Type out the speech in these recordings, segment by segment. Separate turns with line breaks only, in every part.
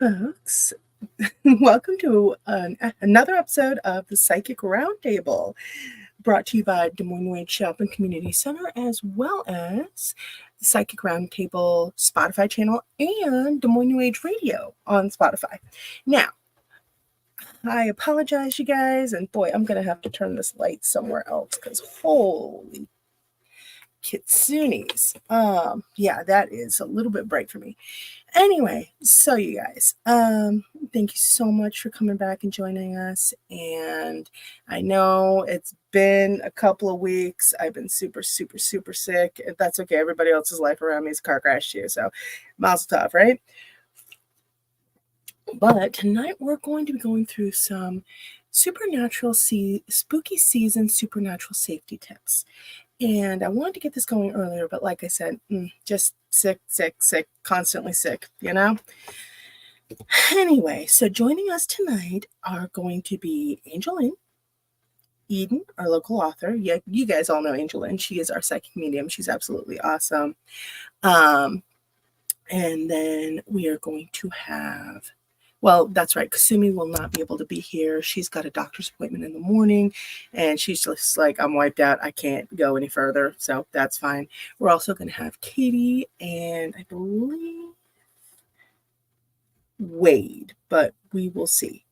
folks. Welcome to another episode of the Psychic Roundtable, brought to you by Des Moines Wade Shopping Community Center, as well as the Psychic Roundtable Spotify channel and Des Moines Wade Radio on Spotify. Now, I apologize, you guys, and boy, I'm going to have to turn this light somewhere else because holy kitsunis. Yeah, that is a little bit bright for me. Anyway, so you guys, thank you so much for coming back and joining us. And I know it's been a couple of weeks. I've been super sick. That's okay. Everybody else's life around me is a car crash too. So mazel tov, right? But tonight we're going to be going through some spooky season supernatural safety tips. And I wanted to get this going earlier, but like I said, just sick, constantly sick, you know? Anyway, so joining us tonight are going to be AngelLynn, Eden, our local author. Yeah, you guys all know AngelLynn. She is our psychic medium. She's absolutely awesome. And then we are going to have... Well, that's right. Kasumi will not be able to be here. She's got a doctor's appointment in the morning, and she's just like, I'm wiped out. I can't go any further, so that's fine. We're also going to have Katie and I believe Wade, but we will see.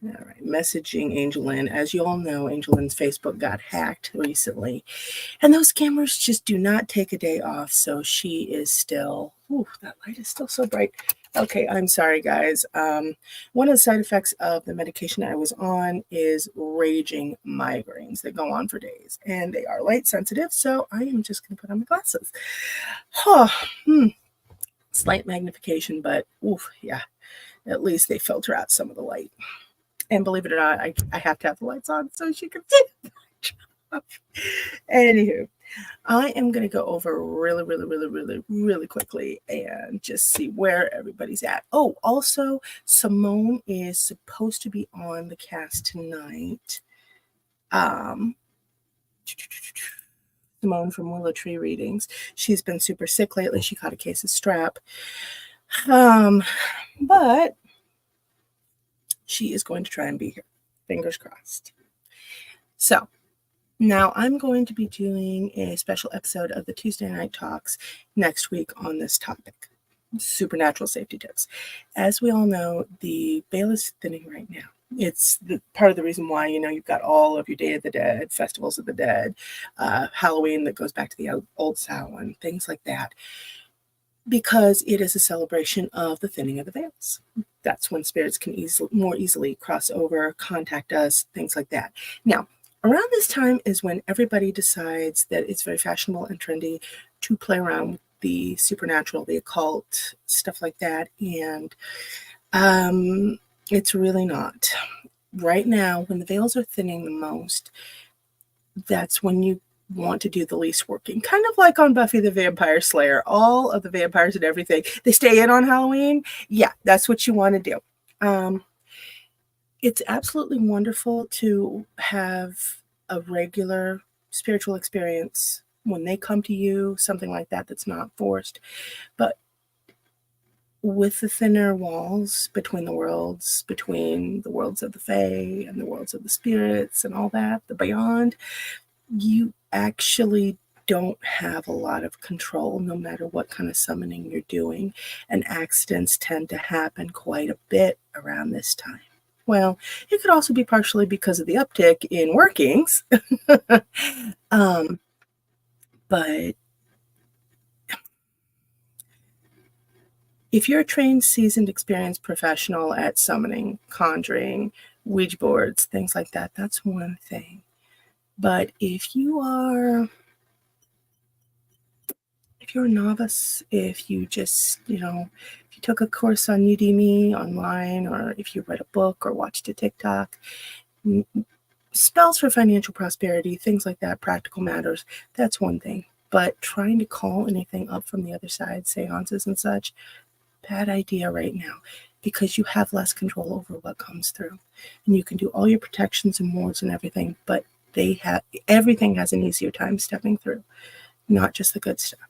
All right, messaging AngelLynn. As you all know, AngelLynn's Facebook got hacked recently, and those scammers just do not take a day off, so she is still... Ooh, that light is still so bright. Okay, I'm sorry, guys. One of the side effects of the medication I was on is raging migraines that go on for days, and they are light sensitive, so I am just going to put on my glasses. Slight magnification, but oof, yeah, at least they filter out some of the light. And believe it or not, I have to have the lights on so she can see the job. Anywho, I am going to go over really quickly and just see where everybody's at. Oh, also, Symone is supposed to be on the cast tonight. Symone from Willow Tree Readings. She's been super sick lately. She caught a case of strep. But she is going to try and be here. Fingers crossed. So, now I'm going to be doing a special episode of the Tuesday Night Talks next week on this topic, supernatural safety tips. As we all know, the veil is thinning right now. It's part of the reason why, you've got all of your Day of the Dead, Festivals of the Dead, Halloween that goes back to the Old Samhain, things like that, because it is a celebration of the thinning of the veils. That's when spirits can more easily cross over, contact us, things like that. Now, around this time is when everybody decides that it's very fashionable and trendy to play around with the supernatural, the occult, stuff like that. And it's really not. Right now, when the veils are thinning the most, that's when you want to do the least working. Kind of like on Buffy the Vampire Slayer. All of the vampires and everything, they stay in on Halloween. Yeah, that's what you want to do. It's absolutely wonderful to have a regular spiritual experience when they come to you, something like that that's not forced. But with the thinner walls between the worlds of the Fae and the worlds of the spirits and all that, the beyond, you actually don't have a lot of control no matter what kind of summoning you're doing. And accidents tend to happen quite a bit around this time. Well, it could also be partially because of the uptick in workings. But if you're a trained, seasoned, experienced professional at summoning, conjuring, Ouija boards, things like that, that's one thing. But if you're a novice, if you just, if you took a course on Udemy online, or if you read a book or watched a TikTok, spells for financial prosperity, things like that, practical matters, that's one thing. But trying to call anything up from the other side, seances and such, bad idea right now, because you have less control over what comes through. And you can do all your protections and wards and everything, but everything has an easier time stepping through, not just the good stuff.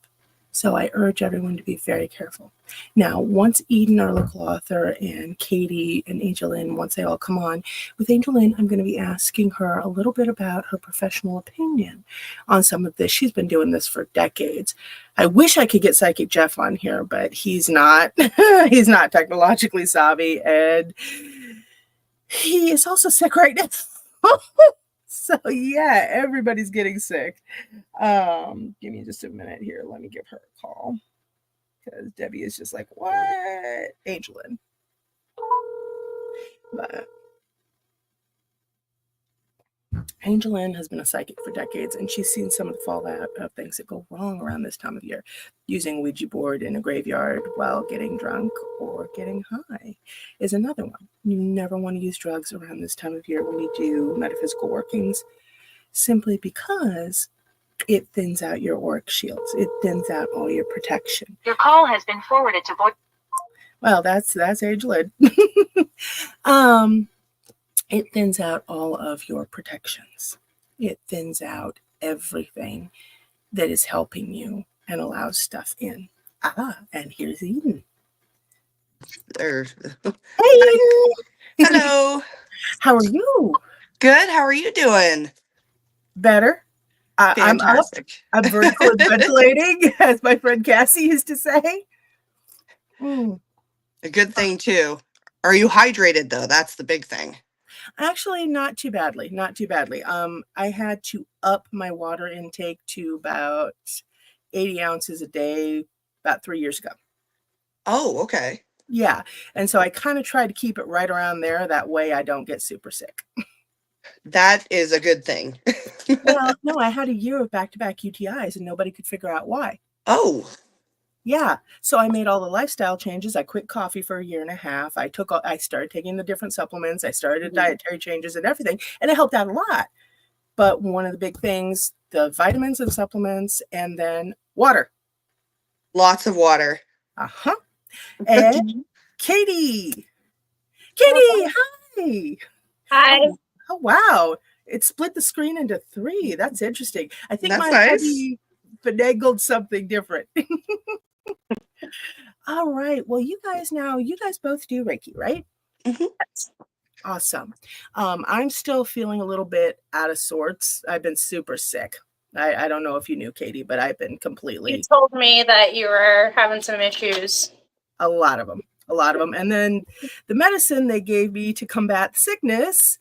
So I urge everyone to be very careful. Now, once Eden, our local author, and Katie and AngelLynn, once they all come on, with AngelLynn, I'm going to be asking her a little bit about her professional opinion on some of this. She's been doing this for decades. I wish I could get Psychic Jeff on here, but he's not. He's not technologically savvy, and he is also sick right now. So yeah, everybody's getting sick. Give me just a minute here. Let me give her a call, because Debbie is just like, what? AngelLynn. But AngelLynn has been a psychic for decades, and she's seen some of the fallout of things that go wrong around this time of year. Using a Ouija board in a graveyard while getting drunk or getting high is another one. You never want to use drugs around this time of year when you do metaphysical workings, simply because it thins out your auric shields. It thins out all your protection.
Your call has been forwarded to voice.
Well, that's AngelLynn. It thins out all of your protections. It thins out everything that is helping you and allows stuff in. And here's Eden.
There.
Hey, Eden.
Hello.
How are you?
Good. How are you doing?
Better. I'm up.
Fantastic.
I'm vertical and ventilating, as my friend Cassie used to say.
A good thing too. Are you hydrated though? That's the big thing.
Actually, not too badly. Not too badly. I had to up my water intake to about 80 ounces a day about 3 years ago.
Oh, okay.
Yeah. And so I kind of try to keep it right around there. That way I don't get super sick.
That is a good thing.
Well, no, I had a year of back-to-back UTIs and nobody could figure out why.
Oh.
Yeah. So I made all the lifestyle changes. I quit coffee for a year and a half. I started taking the different supplements. I started dietary changes and everything, and it helped out a lot. But one of the big things, the vitamins and supplements, and then water.
Lots of water.
Uh-huh. And Katie. Katie, hi.
Hi.
Oh, wow. It split the screen into 3. That's interesting. I think
That's
my
nice.
hubby finagled something different. All right. Well, you guys both do Reiki, right?
Mm-hmm.
Awesome. I'm still feeling a little bit out of sorts. I've been super sick. I don't know if you knew, Katie, but I've been completely...
You told me that you were having some issues.
A lot of them. And then the medicine they gave me to combat sickness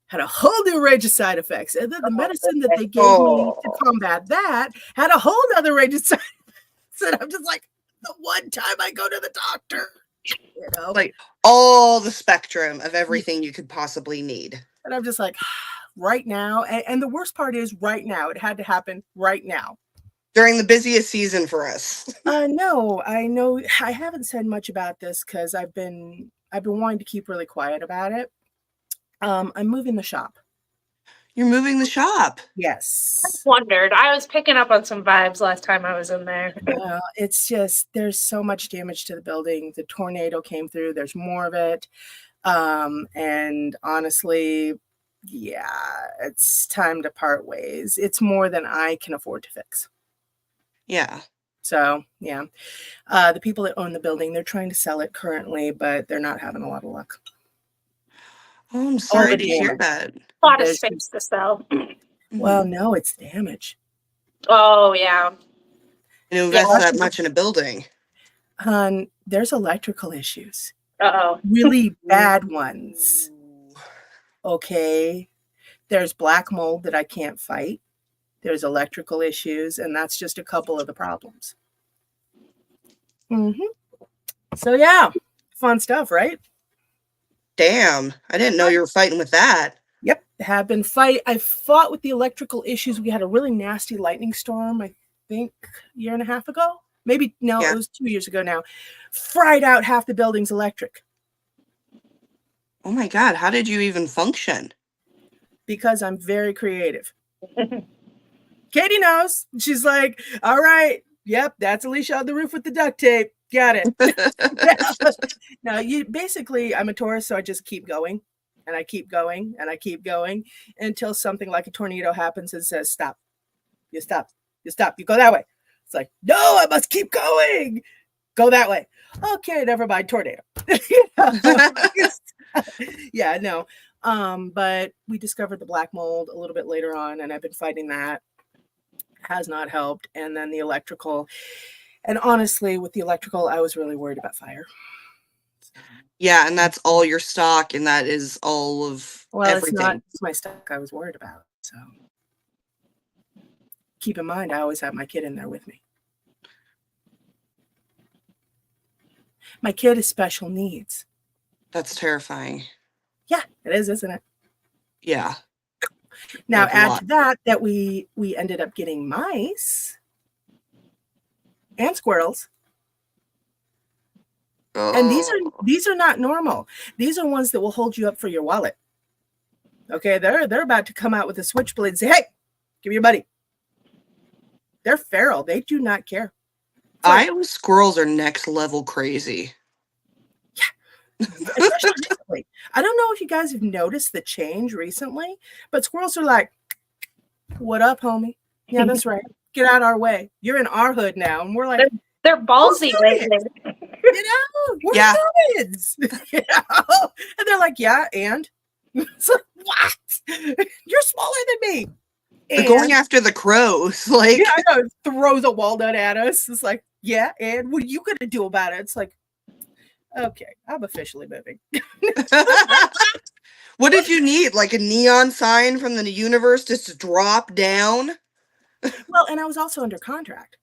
had a whole new range of side effects. And then the medicine that they gave me to combat that had a whole other range of side effects. And I'm just like, the one time I go to the doctor, you know?
Like all the spectrum of everything you could possibly need.
And I'm just like, right now. And the worst part is right now. It had to happen right now.
During the busiest season for us.
No, I know I haven't said much about this because I've been wanting to keep really quiet about it. I'm moving the shop.
You're moving the shop.
Yes.
I wondered. I was picking up on some vibes last time I was in there.
Well, it's just there's so much damage to the building. The tornado came through. There's more of it. And honestly, yeah, it's time to part ways. It's more than I can afford to fix.
Yeah.
So, yeah. The people that own the building, they're trying to sell it currently, but they're not having a lot of luck.
Oh, I'm sorry to hear that.
A lot of space to sell.
Well, no, it's damage.
Oh, yeah.
And invest that much in a building.
There's electrical issues.
Uh-oh.
Really bad ones. Okay. There's black mold that I can't fight. There's electrical issues, and that's just a couple of the problems. So, yeah. Fun stuff, right?
Damn. I didn't know you were fighting with that.
Yep. Have been I fought with the electrical issues. We had a really nasty lightning storm, I think, a year and a half ago. Maybe, no, It was 2 years ago now. Fried out half the building's electric.
Oh my God. How did you even function?
Because I'm very creative. Katie knows. She's like, all right. Yep. That's Alicia on the roof with the duct tape. Got it. Now, I'm a Taurus, so I just keep going. And I keep going. And I keep going until something like a tornado happens and says, stop. You stop. You stop. You go that way. It's like, no, I must keep going. Go that way. Okay, never mind. Tornado. Yeah, no. But we discovered the black mold a little bit later on, and I've been fighting that. Has not helped. And then the electrical. And honestly, with the electrical, I was really worried about fire.
Yeah, and that's all your stock, and that is all of everything.
It's my stock I was worried about. So keep in mind, I always have my kid in there with me. My kid is special needs.
That's terrifying.
Yeah, it is, isn't it?
Yeah.
Now
That's a
add
lot.
to that we ended up getting mice and squirrels. And these are not normal. These are ones that will hold you up for your wallet. Okay, they're about to come out with a switchblade and say, "Hey, give me your money." They're feral. They do not care.
Iowa squirrels are next level crazy.
Yeah, especially recently. I don't know if you guys have noticed the change recently, but squirrels are like, "What up, homie? Yeah, that's right. Get out our way. You're in our hood now." And we're like,
they're ballsy lately.
you know, we're kids. You know? And they're like, "Yeah, and?" It's like, what? You're smaller than me.
They're going after the crows. Like,
yeah, I know. Throws a walnut at us. It's like, yeah, and what are you gonna do about it? It's like, okay, I'm officially moving.
what did you need? Like a neon sign from the universe just to drop down?
Well, and I was also under contract.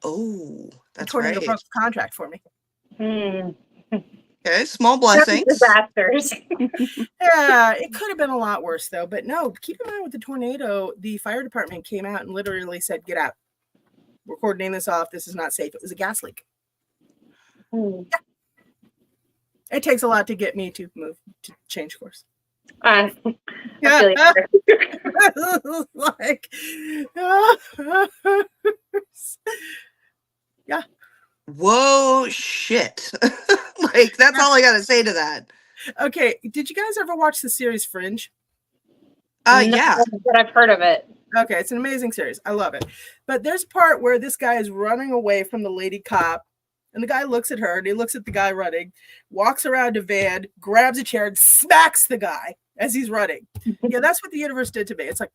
Oh, that's
Tornado
right.
broke the contract for me.
Okay, small blessings.
Disasters.
Yeah, it could have been a lot worse though. But no, keep in mind with the tornado, the fire department came out and literally said, "Get out. We're coordinating this off. This is not safe." It was a gas leak. Yeah. It takes a lot to get me to move to change course.
Yeah.
Like, yeah.
Whoa, shit. Like, that's all I gotta say to that.
Okay, did you guys ever watch the series Fringe?
Yeah.
But I've heard of it.
Okay, it's an amazing series. I love it. But there's a part where this guy is running away from the lady cop, and the guy looks at her, and he looks at the guy running, walks around a van, grabs a chair, and smacks the guy as he's running. Yeah, that's what the universe did to me. It's like,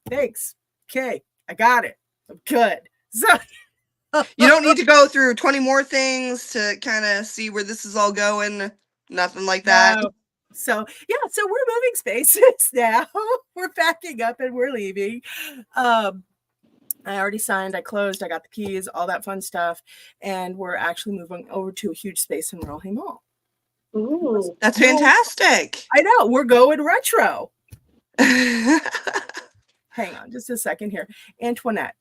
thanks. Okay, I got it. I'm good. So
you don't need to go through 20 more things to kind of see where this is all going. Nothing like that.
No. So yeah, so we're moving spaces now. We're packing up and we're leaving. I already signed, I closed, I got the keys, all that fun stuff, and we're actually moving over to a huge space in Royal Mall.
Ooh,
that's fantastic.
I know, we're going retro. Hang on just a second here. Antoinette,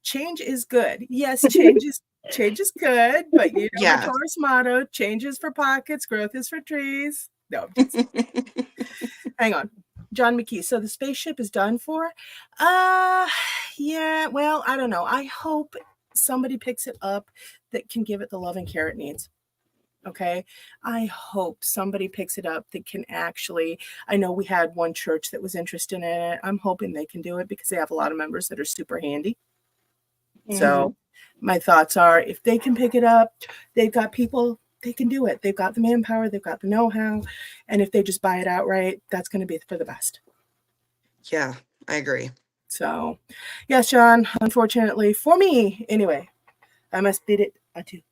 change is good. Yes, change is good, but you know the Taurus motto, change is for pockets, growth is for trees. No, hang on. John McKee. So the spaceship is done for? Yeah, well, I don't know. I hope somebody picks it up that can give it the love and care it needs. Okay. I hope somebody picks it up that can actually, I know we had one church that was interested in it. I'm hoping they can do it because they have a lot of members that are super handy. Mm-hmm. So my thoughts are if they can pick it up, they've got people, they can do it. They've got the manpower, they've got the know-how. And if they just buy it outright, that's going to be for the best.
Yeah, I agree.
So, yes, John, unfortunately, for me, anyway, I must bid it adieu.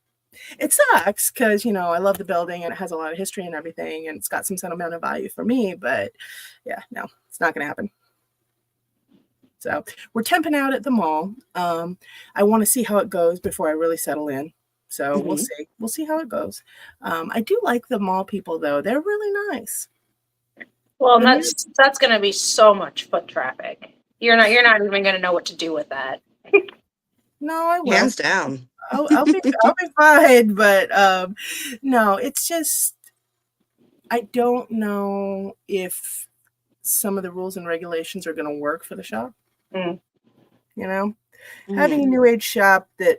It sucks because, you know, I love the building and it has a lot of history and everything, and it's got some sentimental value for me, but yeah, no, it's not going to happen. So we're temping out at the mall. I want to see how it goes before I really settle in. So we'll see. We'll see how it goes. I do like the mall people, though. They're really nice.
Well, that's going to be so much foot traffic. You're not even going to know what to do with that.
No, I will.
Hands down.
I'll be fine. But no, it's just I don't know if some of the rules and regulations are going to work for the shop. You know, having a new age shop that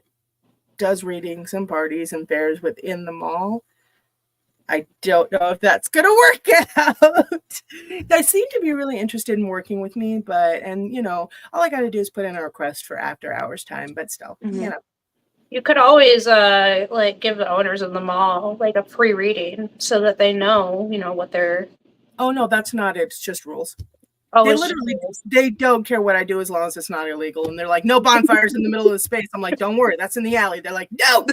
does readings and parties and fairs within the mall, I don't know if that's going to work out. They seem to be really interested in working with me, and you know, all I got to do is put in a request for after hours time, but still, you know.
You could always like give the owners of the mall like a free reading so that they know, you know, what they're.
Oh no, that's not it. It's just rules.
Oh,
They literally, they don't care what I do as long as it's not illegal. And they're like, no bonfires in the middle of the space. I'm like, don't worry, that's in the alley. They're like, no.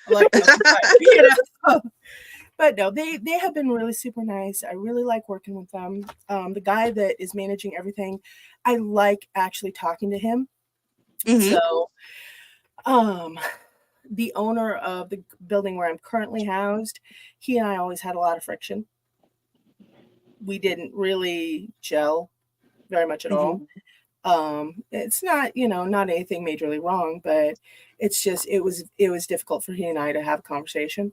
I'm like, okay, you know. But no, they have been really super nice. I really like working with them. The guy that is managing everything, I like actually talking to him.
Mm-hmm.
So, the owner of the building where I'm currently housed, he and I always had a lot of friction. We didn't really gel very much at all. It's not, you know, not anything majorly wrong, but it's just it was difficult for he and I to have a conversation.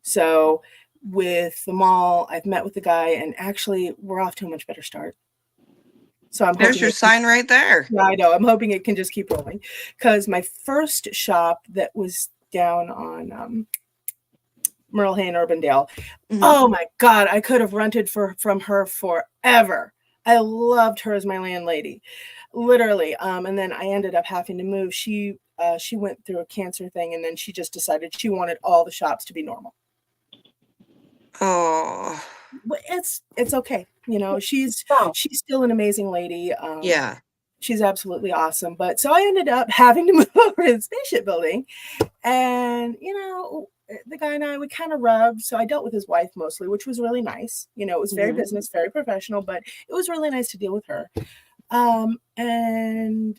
So with the mall, I've met with the guy, and actually we're off to a much better start. So I'm
There's your sign right there.
Yeah, I know. I'm hoping it can just keep rolling, because my first shop that was down on Merle Hay and Urbandale, oh my God, I could have rented from her forever. I loved her as my landlady, literally. And then I ended up having to move. She went through a cancer thing, and then she just decided she wanted all the shops to be normal.
Oh,
But it's okay. You know, she's still an amazing lady.
yeah.
She's absolutely awesome. But so I ended up having to move over to the spaceship building, and you know, the guy and I would kind of rub. So I dealt with his wife mostly, which was really nice. You know, it was very business, very professional, but it was really nice to deal with her. And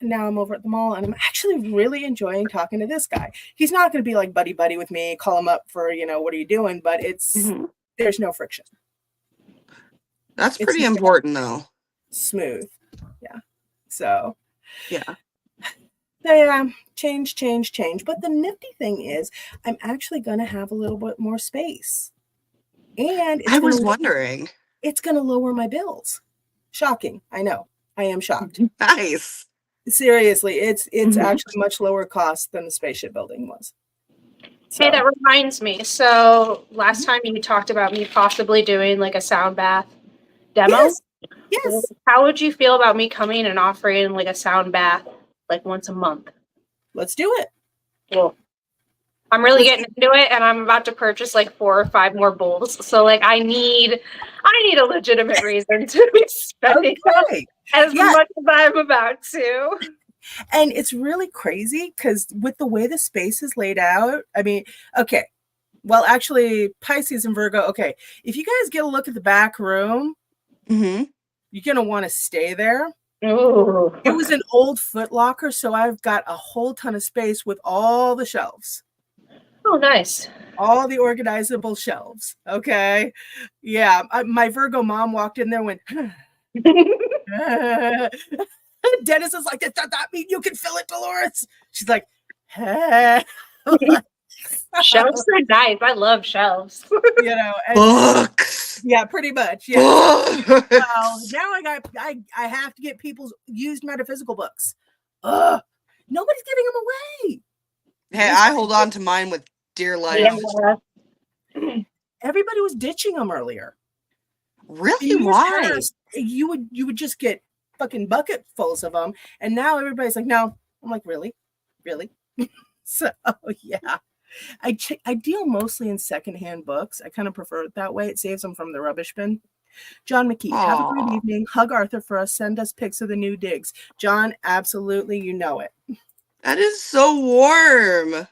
now I'm over at the mall, and I'm actually really enjoying talking to this guy. He's not going to be like buddy with me, call him up for, you know, what are you doing? But it's there's no friction.
That's pretty important, though.
Smooth. Yeah. So.
Yeah.
Yeah, change. But the nifty thing is, I'm actually going to have a little bit more space. And
I was wondering.
It's going to lower my bills. Shocking. I know. I am shocked.
Nice.
Seriously, it's actually much lower cost than the spaceship building was. So.
Hey, that reminds me. So last time you talked about me possibly doing like a sound bath demo.
Yes.
How would you feel about me coming and offering like a sound bath like once a month?
Let's do it.
Well, I'm really getting into it, and I'm about to purchase like 4 or 5 more bowls. So like I need a legitimate reason to be spending as much as I'm about to.
And it's really crazy because with the way the space is laid out, I mean, okay, well, actually, Pisces and Virgo, okay, if you guys get a look at the back room, you're going to want to stay there.
Ooh.
It was an old Foot Locker, so I've got a whole ton of space with all the shelves.
Oh, nice.
All the organizable shelves. Okay. Yeah. My Virgo mom walked in there and went, Dennis is like, does that mean you can fill it, Dolores? She's like, hey.
Shelves are nice. I love shelves.
You know,
books.
Yeah, pretty much. Yeah. Well, now I have to get people's used metaphysical books. Ugh. Nobody's giving them away.
Hey, I hold on to mine with dear life.
Yeah. Everybody was ditching them earlier.
Really? Why?
You would just get fucking bucketfuls of them, and now everybody's like, no. I'm like, really? So yeah, I deal mostly in secondhand books. I kind of prefer it that way. It saves them from the rubbish bin. John McKee, have a great evening. Hug Arthur for us. Send us pics of the new digs. John, absolutely, you know it.
That is so warm.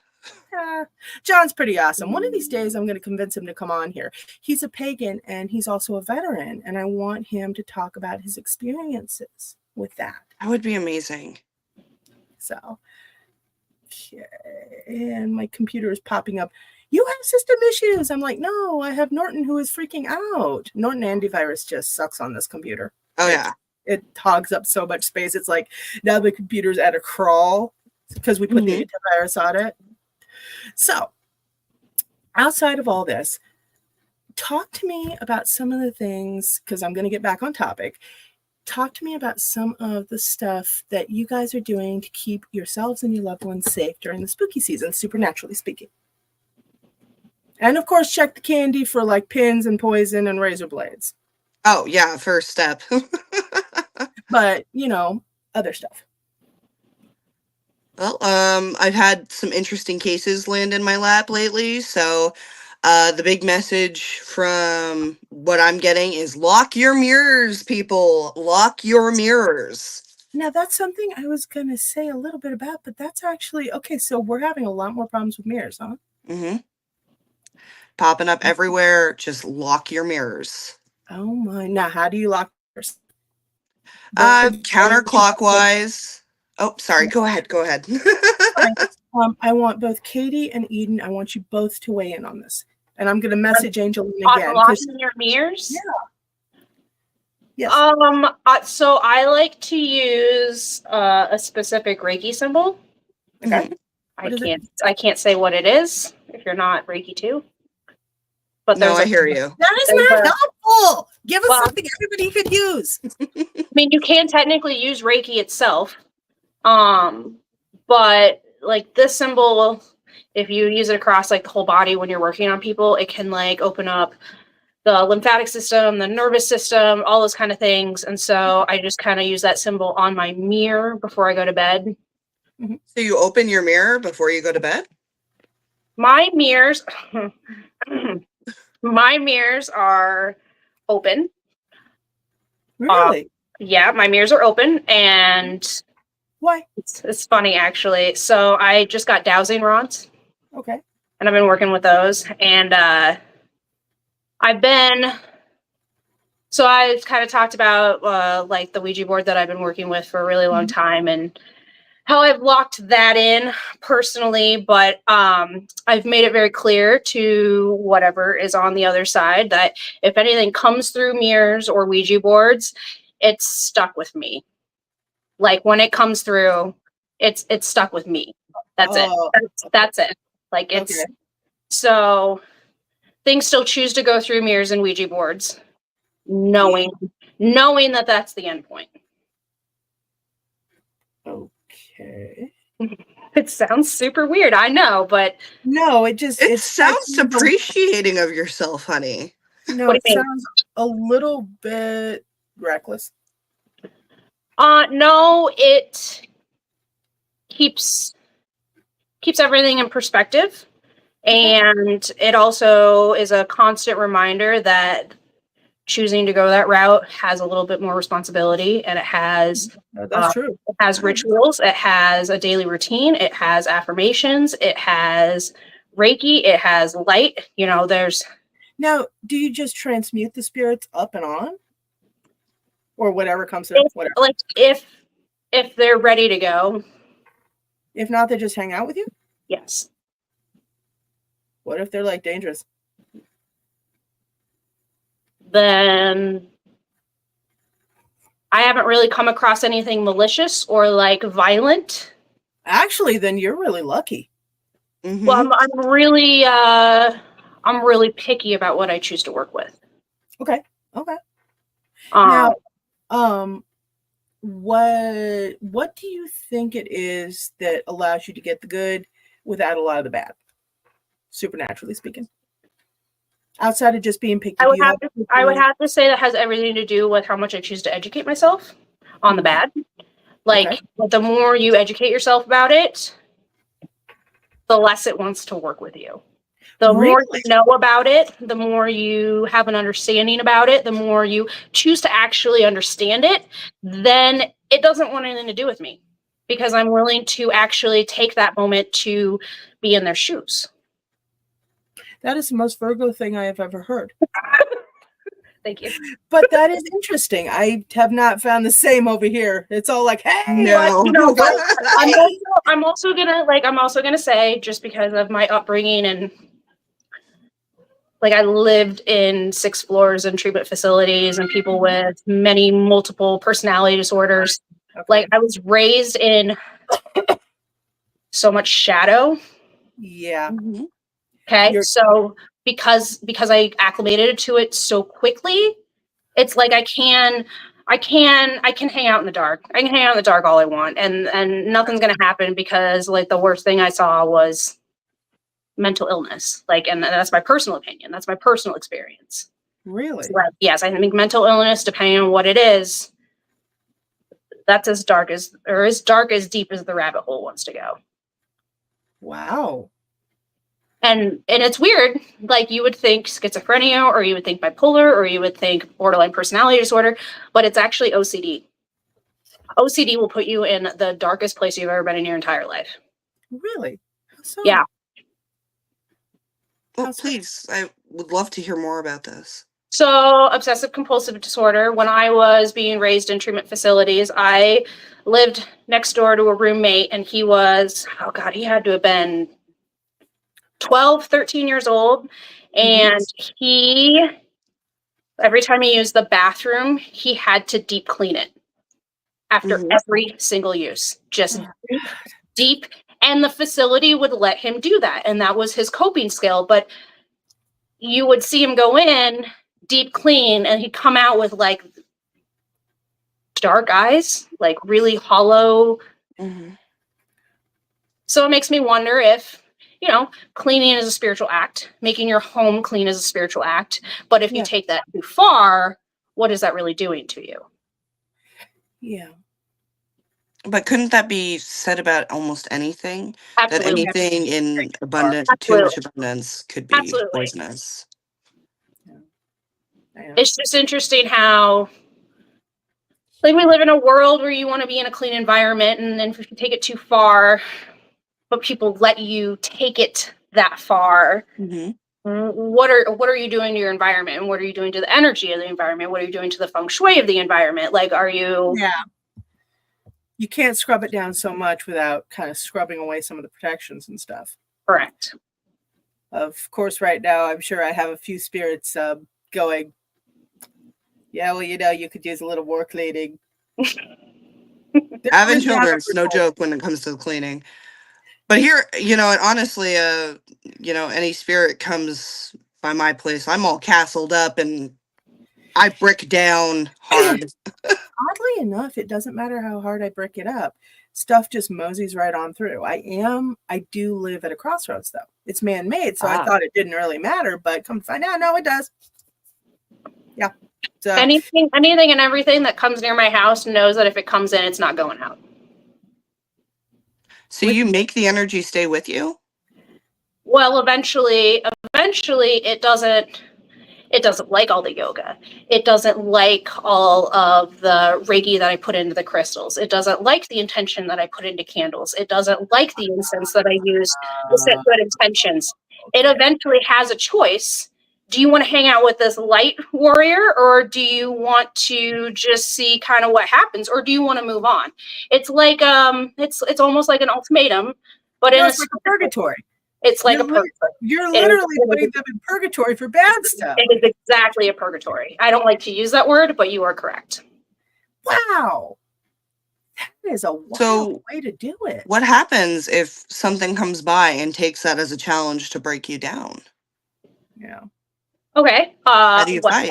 John's pretty awesome. One of these days, I'm going to convince him to come on here. He's a pagan, and he's also a veteran, and I want him to talk about his experiences with that.
That would be amazing.
So, okay, and my computer is popping up. You have system issues. I'm like, no, I have Norton who is freaking out. Norton antivirus just sucks on this computer.
Oh, yeah.
It hogs up so much space. It's like now the computer's at a crawl because we put the antivirus on it. So, outside of all this, talk to me about some of the things, because I'm going to get back on topic. Talk to me about some of the stuff that you guys are doing to keep yourselves and your loved ones safe during the spooky season, supernaturally speaking. And of course, check the candy for like pins and poison and razor blades.
Oh, yeah, first step.
But, you know, other stuff.
Well, I've had some interesting cases land in my lap lately, so the big message from what I'm getting is lock your mirrors, people. Lock your mirrors.
Now, that's something I was going to say a little bit about, but that's actually, okay, so we're having a lot more problems with mirrors, huh?
Mm-hmm. Popping up everywhere. Just lock your mirrors.
Oh my. Now, how do you lock yours?
Counterclockwise. Oh, sorry. Go ahead. Go ahead.
I want both Katie and Eden, I want you both to weigh in on this. And I'm going to message AngelLynn again.
Locking your mirrors?
Yeah. Yes.
So I like to use a specific Reiki symbol.
Okay.
I can't say what it is if you're not Reiki too. But
no, I hear you.
That is not helpful. Give us something everybody could use.
I mean, you can technically use Reiki itself. But like this symbol, if you use it across like the whole body when you're working on people, it can like open up the lymphatic system, the nervous system, all those kind of things. And so I just kind of use that symbol on my mirror before I go to bed.
So you open your mirror before you go to bed?
My mirrors, my mirrors are open.
Really?
Yeah, my mirrors are open, and
why?
It's funny actually. So I just got dowsing rods.
Okay.
And I've been working with those, and I've kind of talked about like the Ouija board that I've been working with for a really long time and how I've locked that in personally, but I've made it very clear to whatever is on the other side that if anything comes through mirrors or Ouija boards, it's stuck with me. Like when it comes through, it's stuck with me. That's it. That's it. Like it's okay. So things still choose to go through mirrors and Ouija boards, knowing that that's the end point.
Okay.
It sounds super weird, I know, but
no, it
sounds appreciating of yourself, honey.
No, it sounds a little bit reckless.
No, it keeps everything in perspective. And it also is a constant reminder that choosing to go that route has a little bit more responsibility, and it has
that's true.
It has rituals, it has a daily routine, it has affirmations, it has Reiki, it has light. You know, there's.
Now, do you just transmute the spirits up and on, or whatever comes in? Whatever.
Like if they're ready to go.
If not, they just hang out with you.
Yes.
What if they're like dangerous?
Then I haven't really come across anything malicious or like violent.
Actually, then you're really lucky.
Mm-hmm. Well, I'm really picky about what I choose to work with.
Okay. Now, what do you think it is that allows you to get the good without a lot of the bad? Supernaturally speaking, outside of just being picky.
I would have to say that has everything to do with how much I choose to educate myself on the bad. Like, the more you educate yourself about it, the less it wants to work with you. The more you know about it, the more you have an understanding about it, the more you choose to actually understand it, then it doesn't want anything to do with me because I'm willing to actually take that moment to be in their shoes.
That is the most Virgo thing I have ever heard.
Thank you.
But that is interesting. I have not found the same over here. It's all like, hey,
no.
But, you know, I'm also gonna say, just because of my upbringing and like I lived in 6 floors and treatment facilities and people with multiple personality disorders. Okay. Like I was raised in so much shadow.
Yeah.
Mm-hmm. Okay, so because I acclimated to it so quickly, it's like I can hang out in the dark. I can hang out in the dark all I want, and nothing's gonna happen because like the worst thing I saw was mental illness. Like, and that's my personal opinion. That's my personal experience.
Really?
So, yes, I think mental illness, depending on what it is, that's as dark as deep as the rabbit hole wants to go.
Wow.
And it's weird. Like, you would think schizophrenia, or you would think bipolar, or you would think borderline personality disorder, but it's actually OCD. OCD will put you in the darkest place you've ever been in your entire life.
Really? So,
Yeah.
Well, please, I would love to hear more about this.
So, obsessive compulsive disorder, when I was being raised in treatment facilities, I lived next door to a roommate, and he was, oh God, he had to have been 12, 13 years old. And he, every time he used the bathroom, he had to deep clean it after every single use. Just deep. And the facility would let him do that. And that was his coping skill. But you would see him go in, deep clean, and he'd come out with like dark eyes, like really hollow. So it makes me wonder if, you know, cleaning is a spiritual act, making your home clean is a spiritual act. But if you take that too far, what is that really doing to you?
Yeah.
But couldn't that be said about almost anything?
Absolutely.
That anything in abundance, too much abundance, could be poisonous.
It's just interesting how, like, we live in a world where you want to be in a clean environment, and then if you take it too far, but people let you take it that far. What are you doing to your environment, and what are you doing to the energy of the environment? What are you doing to the feng shui of the environment? Like, are you?
Yeah. You can't scrub it down so much without kind of scrubbing away some of the protections and stuff.
Correct.
Of course, right now, I'm sure I have a few spirits going, yeah, well, you know, you could use a little more cleaning.
Having children is no joke when it comes to cleaning. But here, you know, and honestly, you know, any spirit comes by my place, I'm all castled up and I brick down hard.
Oddly enough, it doesn't matter how hard I brick it up. Stuff just moseys right on through. I do live at a crossroads, though. It's man-made, so I thought it didn't really matter, but come to find out, no, it does. Yeah. So
Anything and everything that comes near my house knows that if it comes in, it's not going out.
So you make the energy stay with you?
Well, eventually it doesn't like all the yoga. It doesn't like all of the Reiki that I put into the crystals. It doesn't like the intention that I put into candles. It doesn't like the incense that I use to set good intentions. It eventually has a choice. Do you want to hang out with this light warrior, or do you want to just see kind of what happens, or do you want to move on? It's like it's almost like an ultimatum, but it's
like a purgatory.
It's like a purgatory.
You're literally putting them in purgatory for bad stuff.
It is exactly a purgatory. I don't like to use that word, but you are correct.
Wow. That is a wild way to do it.
What happens if something comes by and takes that as a challenge to break you down?
Yeah.
Okay.
How do you fight?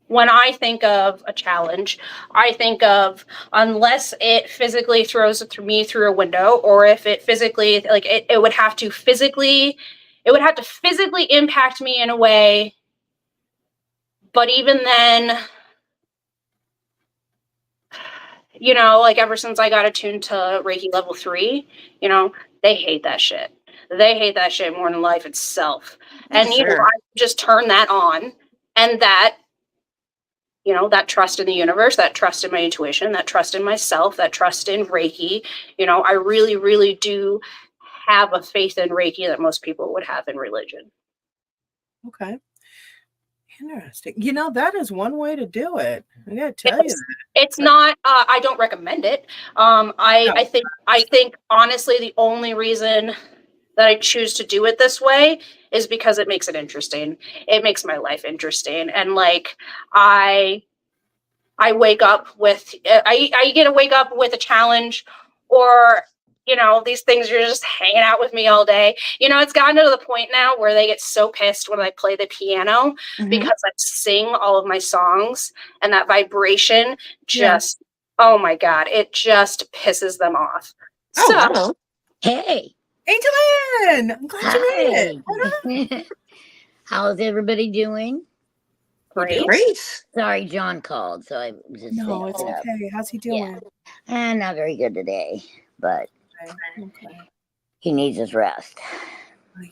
When I think of a challenge, I think of, unless it physically throws me through a window, or if it physically, like it would have to physically impact me in a way. But even then, you know, like ever since I got attuned to Reiki level 3, you know, they hate that shit. They hate that shit more than life itself. And, you know, I just turn that on, and that, you know, that trust in the universe, that trust in my intuition, that trust in myself, that trust in Reiki. You know, I really, really do have a faith in Reiki that most people would have in religion.
Okay. Interesting. You know, that is one way to do it. I gotta tell you that.
It's not, I don't recommend it. I think honestly, the only reason that I choose to do it this way is because it makes it interesting. It makes my life interesting. And like, I wake up with, I get to wake up with a challenge, or, you know, these things are just hanging out with me all day. You know, it's gotten to the point now where they get so pissed when I play the piano because I sing all of my songs, and that vibration just, oh my God, it just pisses them off.
Oh, hello.
Hey.
AngelLynn, I'm glad you made it.
How's everybody doing?
Great.
Great.
Sorry, John called, so I was just
No, it's
saying,
okay. How's he doing?
and not very good today, but
Okay.
he needs his rest.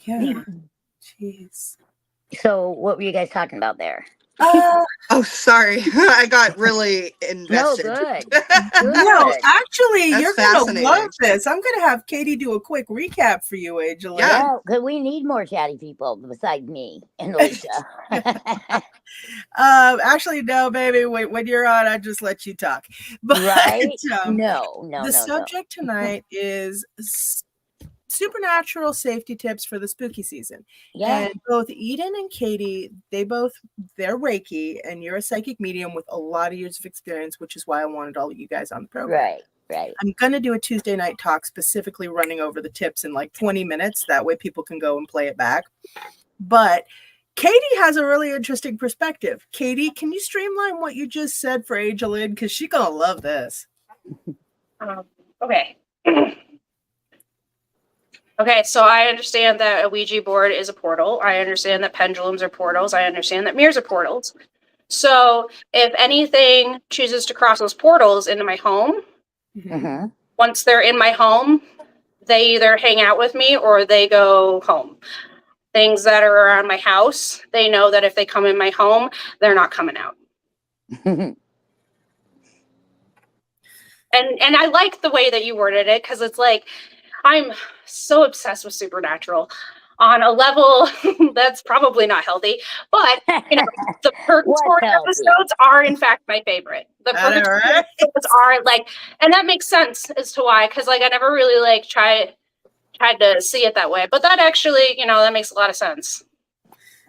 Yeah. Jeez.
So, what were you guys talking about there?
Oh, sorry. I got really
No,
invested.
good.
No, actually,
That's
you're going to love
fascinating.
this. I'm going to have Katie do a quick recap for you, AngelLynn.
Yeah.
because we need more chatty people besides me and Lisa.
Actually, no, baby. When you're on, I just let you talk. But
Right?
the
No.
subject tonight is supernatural safety tips for the spooky season.
Yeah.
And both Eden and Katie, they're Reiki, and you're a psychic medium with a lot of years of experience, which is why I wanted all of you guys on the program.
Right.
I'm going to do a Tuesday night talk specifically running over the tips in like 20 minutes. That way people can go and play it back. But Katie has a really interesting perspective. Katie, can you streamline what you just said for AngelLynn? Because she's going to love this.
Okay. Okay, so I understand that a Ouija board is a portal. I understand that pendulums are portals. I understand that mirrors are portals. So if anything chooses to cross those portals into my home,
Mm-hmm.
once they're in my home, they either hang out with me or they go home. Things that are around my house, they know that if they come in my home, they're not coming out. And I like the way that you worded it, because it's like, I'm so obsessed with supernatural on a level that's probably not healthy, but the purgatory episodes are in fact my favorite. The purgatory episodes are like, and that makes sense as to why, because like I never really like tried to see it that way, but that actually, that makes a lot of sense.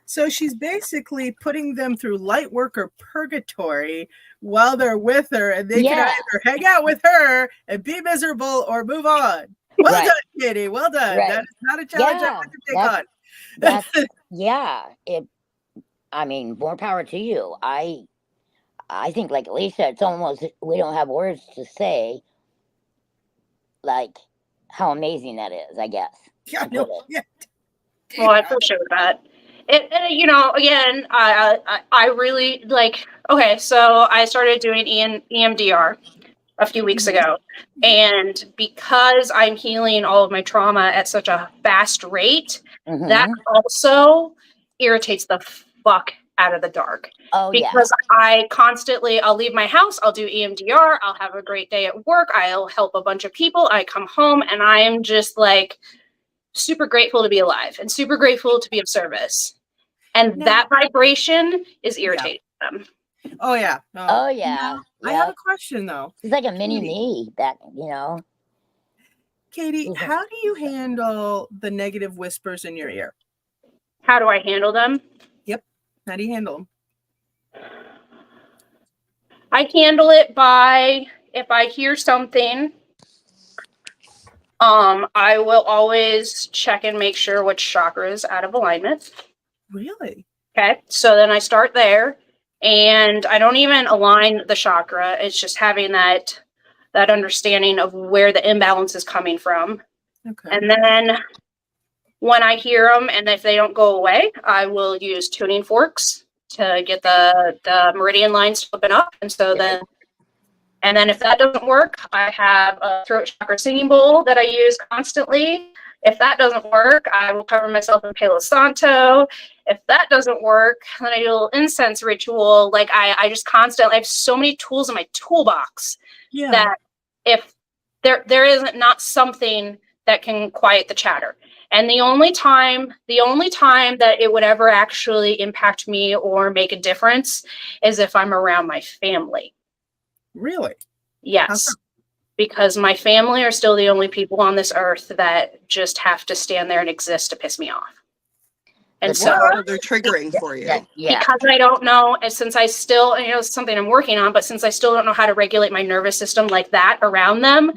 So she's basically putting them through light work or purgatory while they're with her, and they can either hang out with her and be miserable or move on. Well done, Katie. Well done. That is not a challenge I want to take on.
I mean, more power to you. I think, like Lisa, it's almost, we don't have words to say, like, how amazing that is, I guess.
Yeah, no,
Well, I appreciate that. Again, I really like, okay, so I started doing EMDR a few weeks ago. And because I'm healing all of my trauma at such a fast rate, that also irritates the fuck out of the dark. Because I'll leave my house, I'll do EMDR, I'll have a great day at work, I'll help a bunch of people, I come home and I am just like super grateful to be alive and super grateful to be of service. And that vibration is irritating them.
Oh yeah.
I
have a question though.
It's like a mini me back,
Katie, how do you handle the negative whispers in your ear?
How do I handle them?
Yep. How do you handle them?
I handle it by, if I hear something, I will always check and make sure which chakra is out of alignment.
Really?
Okay. So then I start there, and I don't even align the chakra. It's just having that understanding of where the imbalance is coming from.
Okay.
And then when I hear them, and if they don't go away, I will use tuning forks to get the meridian lines to open up. And so then if that doesn't work, I have a throat chakra singing bowl that I use constantly. If that doesn't work, I will cover myself in Palo Santo. If that doesn't work, then I do a little incense ritual. Like I just constantly, I have so many tools in my toolbox that if there isn't not something that can quiet the chatter. And the only time that it would ever actually impact me or make a difference is if I'm around my family.
Really?
Yes. Because my family are still the only people on this earth that just have to stand there and exist to piss me off. And so
they're triggering for you.
Because I don't know, and since I still, it's something I'm working on, but since I still don't know how to regulate my nervous system like that around them,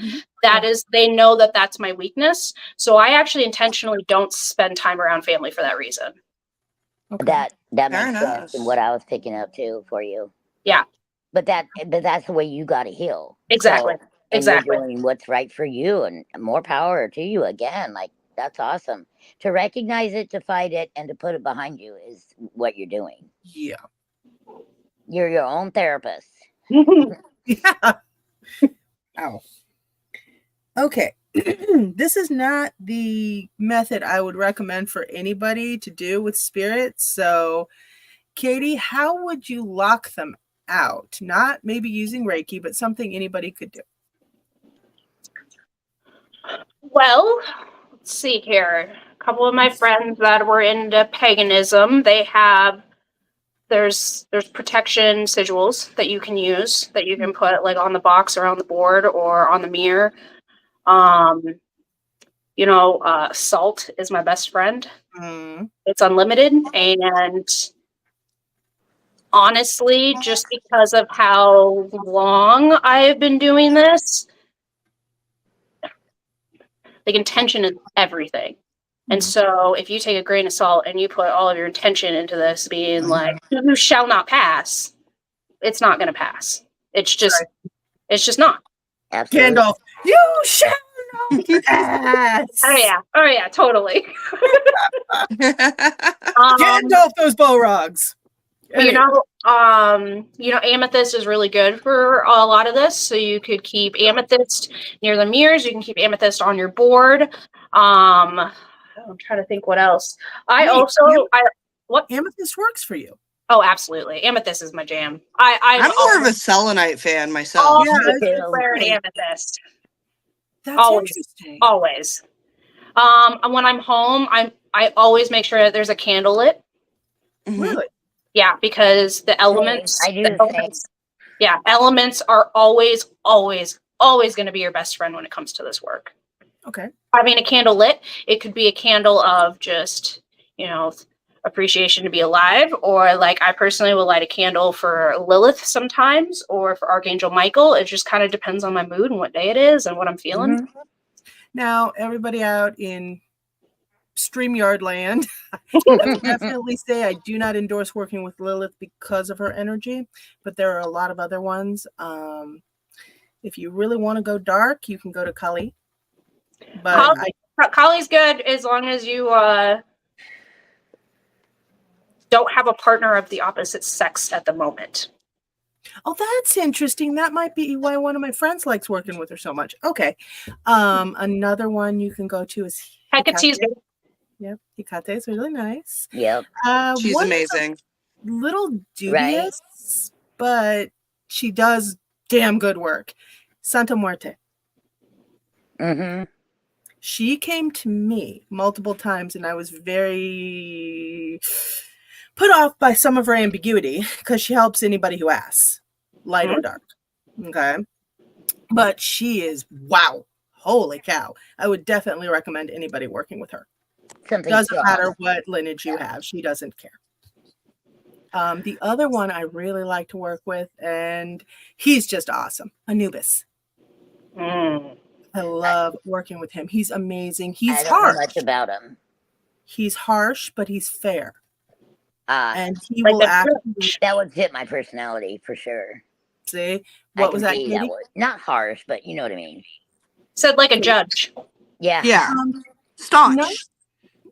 they know that that's my weakness. So I actually intentionally don't spend time around family for that reason.
Okay. That makes sense, and what I was picking up too for you.
Yeah.
But that's the way you got to heal.
Exactly.
So, and you're doing what's right for you, and more power to you again. Like, That's awesome. To recognize it, to fight it, and to put it behind you is what you're doing.
Yeah.
You're your own therapist.
Yeah. Ow. Okay. This is not the method I would recommend for anybody to do with spirits. So, Katie, how would you lock them out? Not maybe using Reiki, but something anybody could do.
Well, let's see here. A couple of my friends that were into paganism, there's protection sigils that you can use that you can put like on the box or on the board or on the mirror. Salt is my best friend. It's unlimited, and honestly, just because of how long I've been doing this, like, intention is everything. And so if you take a grain of salt and you put all of your intention into this being like, you shall not pass, it's not going to pass. It's just not.
Absolutely.
Gandalf, you shall not pass.
Oh yeah, totally.
Gandalf, those Balrogs.
Amethyst is really good for a lot of this. So you could keep amethyst near the mirrors. You can keep amethyst on your board. I'm trying to think what else. What
amethyst works for you?
Oh, absolutely. Amethyst is my jam.
I'm more of a selenite fan myself.
Wear an amethyst.
That's interesting.
Always. When I'm home, I always make sure that there's a candle lit.
Really?
Yeah, because the elements. Elements are always going to be your best friend when it comes to this work.
Okay.
I mean, a candle lit, it could be a candle of just, appreciation to be alive, or like I personally will light a candle for Lilith sometimes, or for Archangel Michael. It just kind of depends on my mood and what day it is and what I'm feeling.
Now, everybody out in StreamYard land, I will definitely say I do not endorse working with Lilith because of her energy, but there are a lot of other ones. If you really want to go dark, you can go to Kali. But
Kali's good as long as you don't have a partner of the opposite sex at the moment.
Oh, that's interesting. That might be why one of my friends likes working with her so much. Okay. Another one you can go to is
Hecate's good.
Yep, Hecate is really nice.
Yep.
She's amazing.
Little dubious, but she does damn good work. Santa Muerte. She came to me multiple times, and I was very put off by some of her ambiguity because she helps anybody who asks, light or dark. Okay. But she is, wow, holy cow. I would definitely recommend anybody working with her. Doesn't matter what lineage you have. She doesn't care. The other one I really like to work with, and he's just awesome, Anubis. I love working with him. He's amazing. He's harsh. I don't know
much about him.
He's harsh, but he's fair. And he
like
will actually...
That would fit my personality for sure.
See? What was that, Katie?
Not harsh, but you know what I mean.
Said like a judge.
Yeah.
Yeah. Staunch.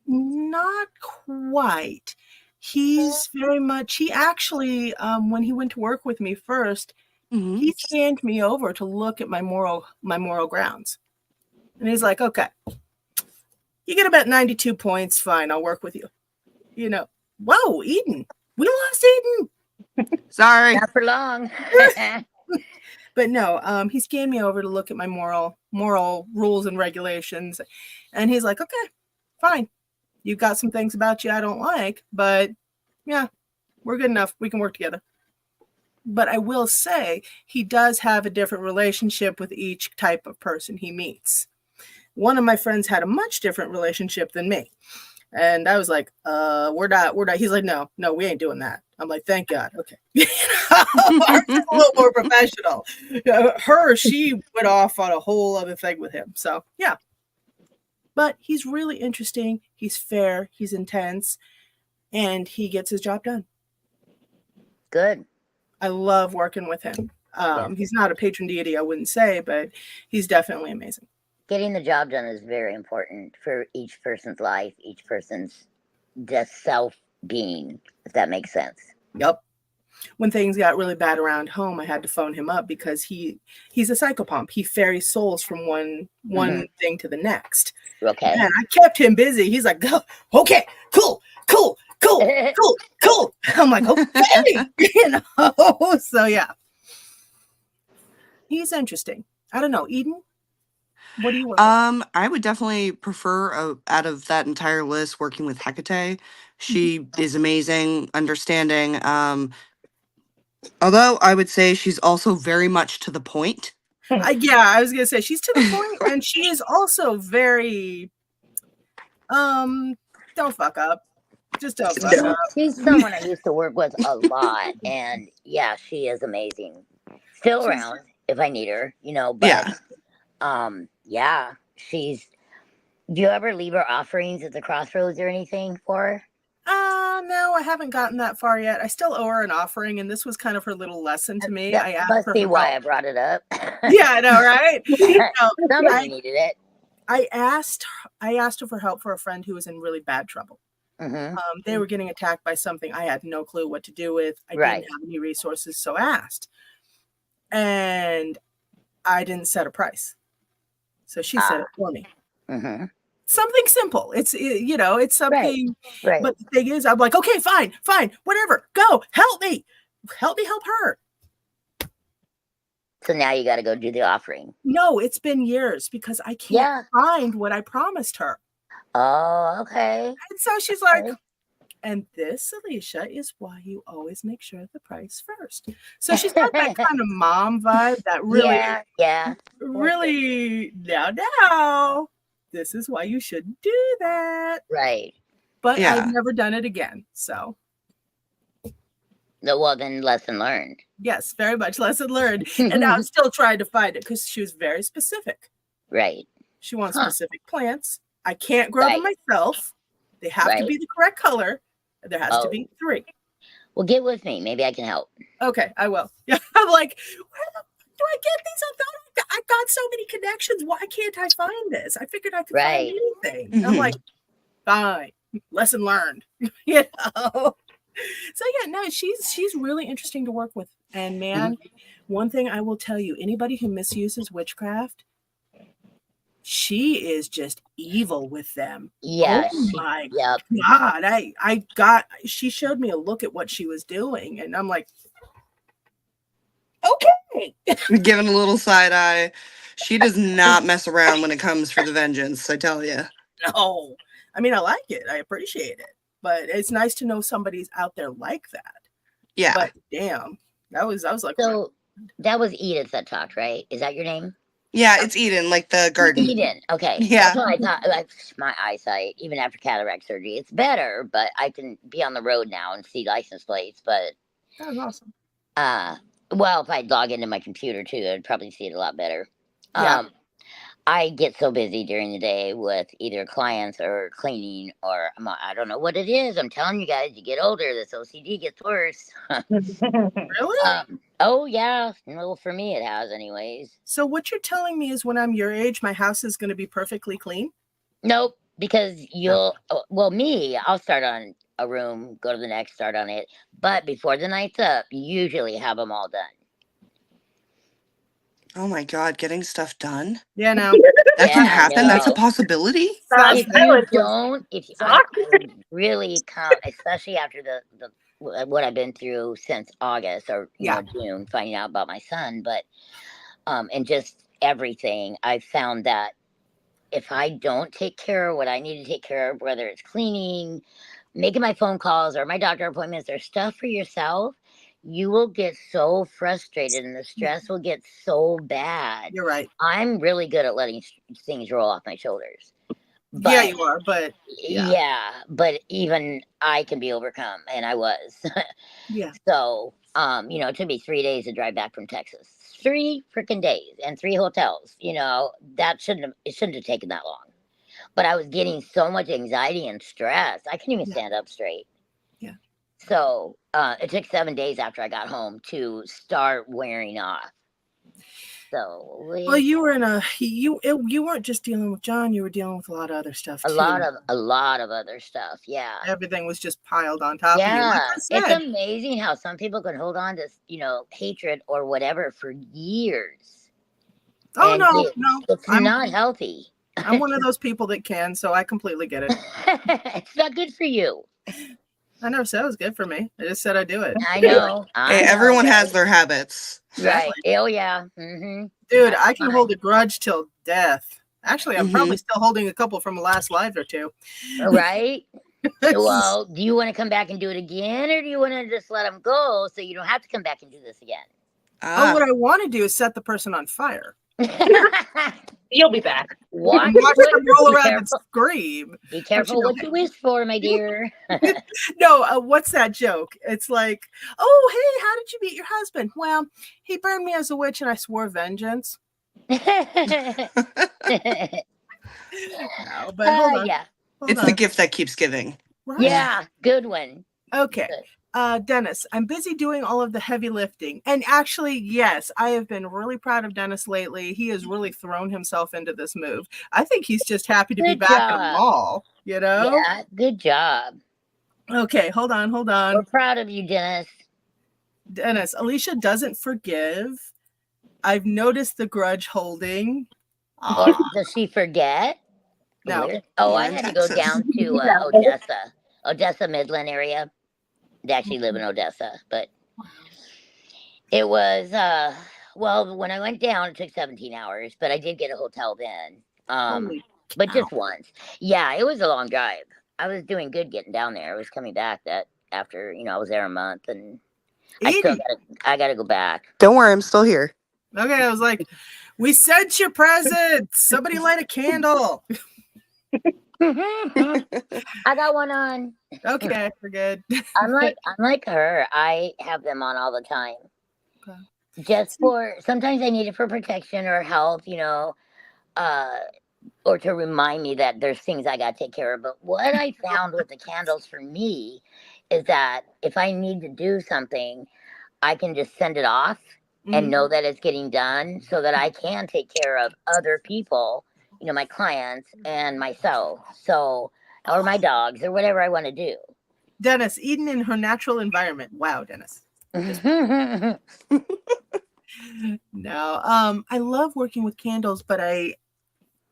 Not quite. He's very much, he actually, when he went to work with me first, he scanned me over to look at my moral grounds. And he's like, okay, you get about 92 points. Fine, I'll work with you. Whoa, Eden. We lost Eden.
Sorry.
Not for long.
But no, he scanned me over to look at my moral rules and regulations. And he's like, okay, fine. You've got some things about you I don't like, but yeah, we're good enough. We can work together. But I will say he does have a different relationship with each type of person he meets. One of my friends had a much different relationship than me. And I was like, we're not. He's like, no, we ain't doing that. I'm like, thank God. Okay. Ours is a little more professional. She went off on a whole other thing with him. So yeah. But he's really interesting. He's fair. He's intense. And he gets his job done.
Good.
I love working with him. He's not a patron deity, I wouldn't say, but he's definitely amazing.
Getting the job done is very important for each person's life, each person's just self-being, if that makes sense.
Yep. When things got really bad around home, I had to phone him up because he's a psychopomp. He ferries souls from one thing to the next.
Okay.
And I kept him busy. He's like, oh, okay, cool. I'm like, okay, So yeah, he's interesting. I don't know, Eden. What do you work with?
I would definitely prefer out of that entire list working with Hecate. She is amazing, understanding. Although I would say she's also very much to the point.
I was gonna say she's to the point, and she is also very don't fuck up. Just don't fuck up.
She's someone I used to work with a lot, and yeah, she is amazing. Still around if I need her, but yeah, she's. Do you ever leave her offerings at the Crossroads or anything for her?
No, I haven't gotten that far yet. I still owe her an offering, and this was kind of her little lesson to me.
That
I asked
must
her
be why
help.
I brought it up.
Yeah, I know, right?
Somebody needed it.
I asked her for help for a friend who was in really bad trouble.
Mm-hmm.
They were getting attacked by something I had no clue what to do with. I didn't have any resources, so I asked. And I didn't set a price. So she set it for me.
Mm-hmm.
Something simple. It's something.
Right.
But the thing is, I'm like, okay, fine, whatever. Go, help me help her.
So now you got to go do the offering.
No, it's been years because I can't find what I promised her.
Oh, okay.
And so she's like, and this, Alicia, is why you always make sure the price first. So she's got that kind of mom vibe that really, really, now, this is why you shouldn't do that.
Right.
But I've never done it again, so.
No, well, then lesson learned.
Yes, very much lesson learned. And now I'm still trying to find it because she was very specific.
Right.
She wants specific plants. I can't grow them myself. They have to be the correct color. There has to be 3.
Well, get with me. Maybe I can help.
Okay, I will. Yeah, I'm like, where do I get these? I've got so many connections. Why can't I find this? I figured I could find anything. Mm-hmm. I'm like, fine. Lesson learned. So yeah, no, she's really interesting to work with. And man, one thing I will tell you, anybody who misuses witchcraft, she is just evil with them.
Yeah.
Oh my God. She showed me a look at what she was doing, and I'm like, okay.
Giving a little side eye. She does not mess around when it comes for the vengeance, I tell you.
No. I mean, I like it. I appreciate it. But it's nice to know somebody's out there like that.
Yeah.
But damn. I was like,
so that was Edith that talked, right? Is that your name?
Yeah, it's Eden, like the garden.
Eden, okay.
Yeah.
That's what I thought. Like, my eyesight, even after cataract surgery, it's better, but I can be on the road now and see license plates. But
that was awesome.
Well, if I log into my computer too, I'd probably see it a lot better.
Yeah.
I get so busy during the day with either clients or cleaning, or I don't know what it is. I'm telling you guys, you get older, this OCD gets worse.
Really?
Oh, yeah. Well, for me, it has anyways.
So what you're telling me is when I'm your age, my house is going to be perfectly clean?
Nope, because I'll start on a room, go to the next, start on it. But before the night's up, usually have them all done.
Oh my God, getting stuff done?
Yeah, no.
That can happen? That's a possibility?
If you don't, I really count, especially after the what I've been through since August or June, finding out about my son, but and just everything, I found that if I don't take care of what I need to take care of, whether it's cleaning, making my phone calls or my doctor appointments or stuff for yourself, you will get so frustrated and the stress will get so bad.
You're right.
I'm really good at letting things roll off my shoulders.
But, yeah, you are, but
but even I can be overcome, and I was.
Yeah.
So, it took me 3 days to drive back from Texas. 3 freaking days and 3 hotels. It shouldn't have taken that long. But I was getting so much anxiety and stress. I couldn't even stand up straight.
Yeah.
So it took 7 days after I got home to start wearing off. So
well, you were in you weren't just dealing with John. You were dealing with a lot of other stuff too.
A lot of other stuff. Yeah.
Everything was just piled on top of you. Like I
It's
said.
amazing how some people can hold on to, hatred or whatever for years.
Oh,
And
no.
It's not healthy.
I'm one of those people that can, so I completely get it.
It's not good for you.
I never said it was good for me. I just said I do it.
I know.
Hey, everyone has their habits.
Right. Oh, yeah. Mm-hmm.
Dude, I can hold a grudge till death. Actually, I'm probably still holding a couple from the last live or two.
Right? Well, do you want to come back and do it again, or do you want to just let them go so you don't have to come back and do this again?
Oh, what I want to do is set the person on fire.
You'll be back.
Watch them roll around and scream.
Be careful what you wish for, my dear.
No, what's that joke? It's like, oh, hey, how did you meet your husband? Well, he burned me as a witch and I swore vengeance. No, but hold on.
Yeah. It's the gift that keeps giving.
Right. Yeah, good one.
Okay. Dennis, I'm busy doing all of the heavy lifting. And actually, yes, I have been really proud of Dennis lately. He has really thrown himself into this move. I think he's just happy to be back at a mall,
Yeah, good job.
Okay, hold on.
We're proud of you, Dennis.
Dennis, Alicia doesn't forgive. I've noticed the grudge holding.
Or does she forget?
No.
Oh, I had to go down to Odessa, Midland area. They actually live in Odessa, but it was, well, when I went down, it took 17 hours, but I did get a hotel then. But just once. Yeah, it was a long drive. I was doing good getting down there. I was coming back that after, I was there a month, and I gotta go back.
Don't worry, I'm still here.
Okay, I was like, we sent you presents. Somebody light a candle.
I got one on.
Okay, we're good.
I'm like her. I have them on all the time. Okay. Just sometimes I need it for protection or health, or to remind me that there's things I got to take care of. But what I found with the candles for me is that if I need to do something, I can just send it off and know that it's getting done so that I can take care of other people, my clients and myself. So, or my dogs or whatever I want to do.
Dennis, Eden in her natural environment. Wow, Dennis. No, I love working with candles, but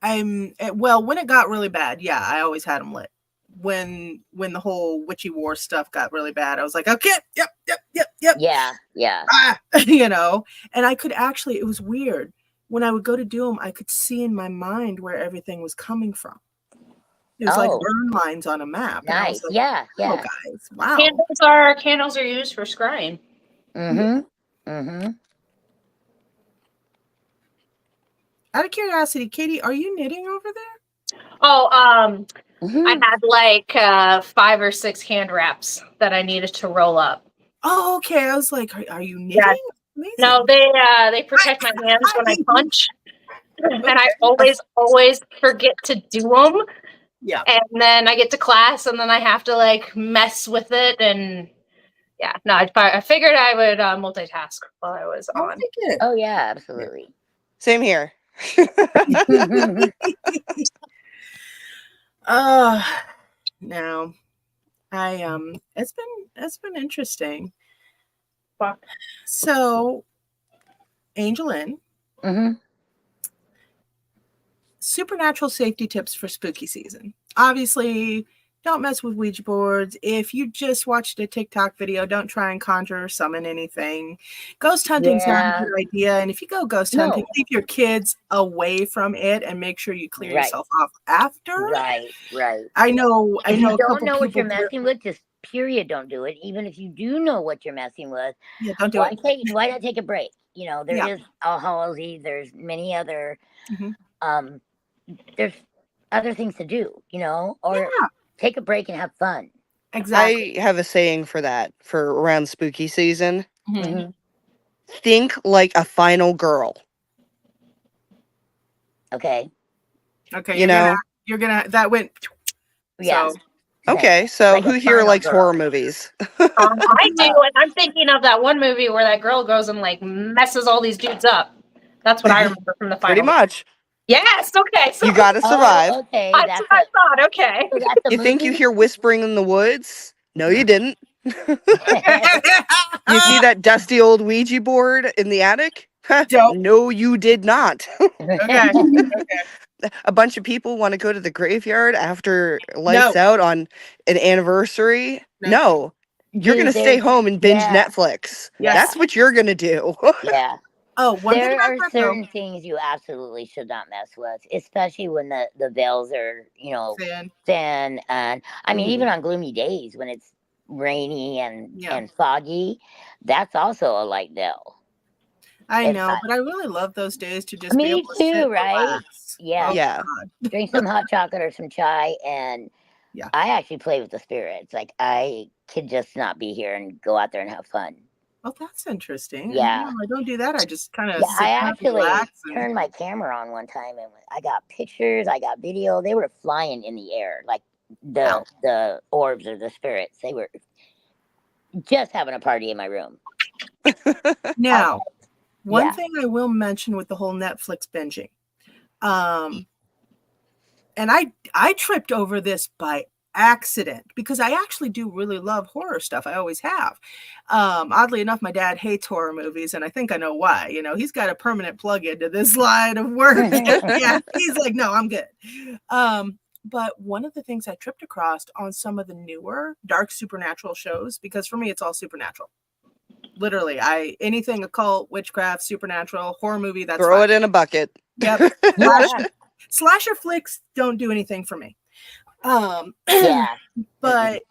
when it got really bad, yeah, I always had them lit. When the whole witchy war stuff got really bad, I was like, okay, yep.
Yeah.
And I could actually, it was weird. When I would go to do them, I could see in my mind where everything was coming from. It was like burn lines on a map.
Nice.
Like,
yeah.
Oh, guys, wow.
Candles are used for scrying.
Out of curiosity, Katie, are you knitting over there?
Oh, I had like 5 or 6 hand wraps that I needed to roll up.
Oh, okay. I was like, are you knitting?
Yeah. No, they protect my hands when I punch, and I always forget to do them.
Yeah.
And then I get to class, and then I have to like mess with it, and yeah. No, I figured I would multitask while I was on.
Oh yeah, absolutely.
Same here.
Now it's been interesting.
Wow.
So AngelLynn, supernatural safety tips for spooky season. Obviously, don't mess with Ouija boards. If you just watched a TikTok video, don't try and conjure or summon anything. Ghost hunting's not a good idea. And if you go ghost hunting, leave your kids away from it and make sure you clear yourself off after.
Right.
I know.
If you don't know what you're messing with, just period, don't do it. Even if you do know what you're messing with,
don't do it.
Why not take a break? There is All Hallows Eve. There's many other, there's other things to do, or take a break and have fun.
Exactly.
I have a saying for that, for around spooky season. Think like a final girl.
Okay. You're gonna that went.
Yeah.
So.
Okay, so like who here likes horror movies?
I do, and I'm thinking of that one movie where that girl goes and like messes all these dudes up. That's what I remember from the final.
Pretty much.
Yes. Okay. So
You gotta survive.
Okay,
that's what I thought. Okay.
So that's a
You think you
movie?
hear whispering in the woods? No, you didn't. You see that dusty old Ouija board in the attic?
Don't.
No, you did not.
Okay.
A bunch of people want to go to the graveyard after lights
No.
out on an anniversary.
No.
No. You're
Dude,
going to stay home and binge
yeah.
Netflix.
Yeah.
That's what you're going to do.
Yeah.
Oh, one thing
There
about
are
that,
certain things you absolutely should not mess with, especially when the veils are, you know, thin. And I mean, even on gloomy days when it's rainy and foggy, that's also a light veil.
I know, but I really love those days to just be able to
Me
sit
too, right?
relax.
Yeah.
Oh,
Yeah.
God.
Drink some hot chocolate or some chai, and I actually play with the spirits. Like, I could just not be here and go out there and have fun.
Oh, that's interesting.
Yeah.
No, I don't do that. I just kind of
I
back,
actually
relax,
turned my camera on one time, and I got pictures, I got video. They were flying in the air, like the orbs or the spirits. They were just having a party in my room.
Now, one thing I will mention with the whole Netflix binging, and I tripped over this by accident because I actually do really love horror stuff. I always have. Oddly enough, my dad hates horror movies, and I think I know why. You know, he's got a permanent plug into this line of work. Yeah, he's like, no, I'm good. But one of the things I tripped across on some of the newer dark supernatural shows, because for me, it's all supernatural. Literally, anything occult, witchcraft, supernatural, horror movie, that's
Throw
fine.
it in a bucket.
Yep. Slasher flicks don't do anything for me. But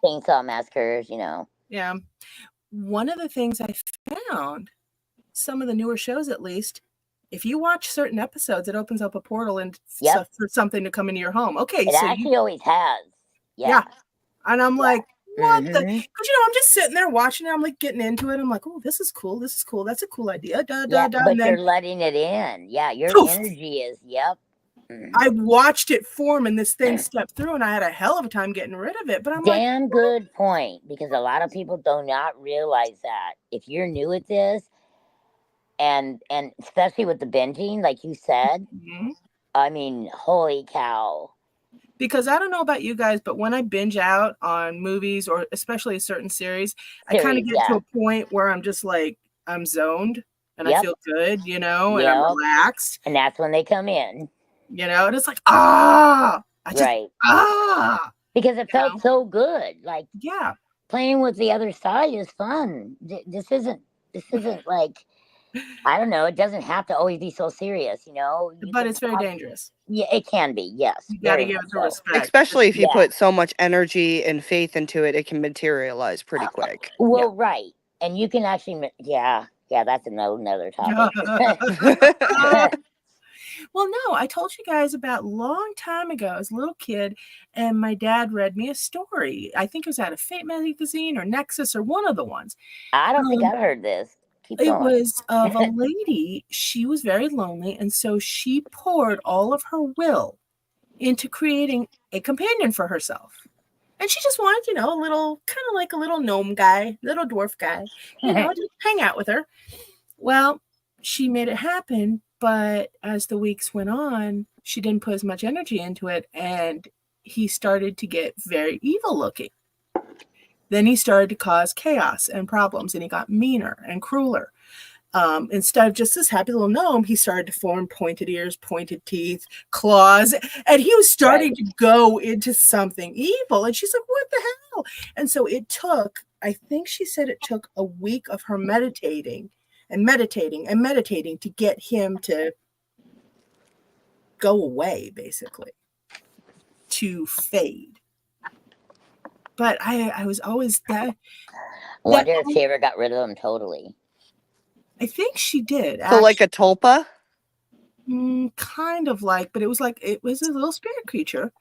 Chainsaw Massacres, you know.
Yeah. One of the things I found, some of the newer shows at least, if you watch certain episodes, it opens up a portal and for something to come into your home. Okay,
it actually always has. Yeah.
And I'm like, what the? Because I'm just sitting there watching it. I'm like getting into it. I'm like, oh, this is cool. This is cool. That's a cool idea.
But you're letting it in. Yeah, your energy is.
I watched it form and this thing stepped through, and I had a hell of a time getting rid of it. But I'm
damn good point, because a lot of people do not realize that if you're new at this, and especially with the binging, like you said, I mean, holy cow.
Because I don't know about you guys, but when I binge out on movies or especially a certain series, I kind of get to a point where I'm just like, I'm zoned and I feel good, you know, and I'm relaxed.
And that's when they come in.
You know, and it's like,
because it felt so good. Like, playing with the other side is fun. This isn't like, I don't know. It doesn't have to always be so serious, you know.
But it's very dangerous.
Yeah, it can be. Yes,
you gotta give it the respect.
Especially if you put so much energy and faith into it, it can materialize pretty quick.
Well, right, and you can actually, that's another topic.
Well, no, I told you guys about a long time ago as a little kid, and my dad read me a story. I think it was out of Fate magazine or Nexus or one of the ones.
I don't think I've heard this.
It was of a lady. She was very lonely, and so she poured all of her will into creating a companion for herself. And she just wanted, you know, a little, kind of like a little gnome guy, little dwarf guy, you know, to hang out with her. Well, she made it happen. But as the weeks went on, she didn't put as much energy into it, and he started to get very evil looking. Then he started to cause chaos and problems, and he got meaner and crueler. Instead of just this happy little gnome, he started to form pointed ears, pointed teeth, claws, and he was starting to go into something evil. And she's like, what the hell? And so it took, I think she said it took a week of her meditating to get him to go away, basically, to fade. But I was always that.
I wonder if she ever got rid of him totally.
I think she did.
So like a tulpa?
Kind of like, but it was a little spirit creature.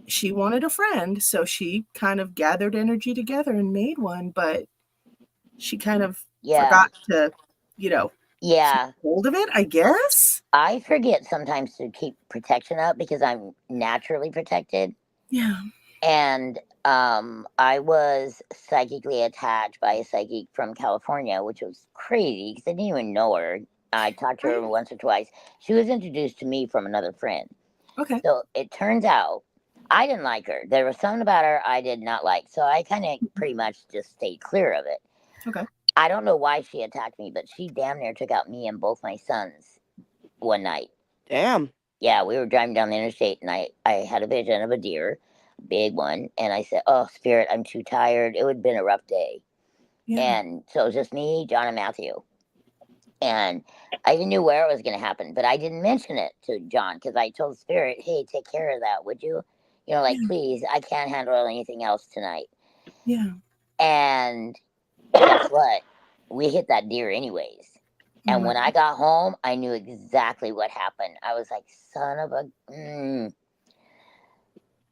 She wanted a friend, so she kind of gathered energy together and made one, but she kind of forgot to, you know, keep hold of it, I guess.
I forget sometimes to keep protection up because I'm naturally protected.
Yeah.
And I was psychically attacked by a psychic from California, which was crazy because I didn't even know her. I talked to her once or twice. She was introduced to me from another friend.
Okay.
So it turns out I didn't like her. There was something about her I did not like. So I kind of pretty much just stayed clear of it.
Okay.
I don't know why she attacked me, but she damn near took out me and both my sons one night.
Damn.
Yeah, we were driving down the interstate and I had a vision of a deer, a big one. And I said, oh, Spirit, I'm too tired. It would have been a rough day.
Yeah.
And so it was just me, John, and Matthew. And I even knew where it was going to happen, but I didn't mention it to John because I told Spirit, hey, take care of that, would you? You know, like, please, I can't handle anything else tonight.
Yeah.
And guess what? We hit that deer anyways. And when I got home, I knew exactly what happened. I was like, son of a...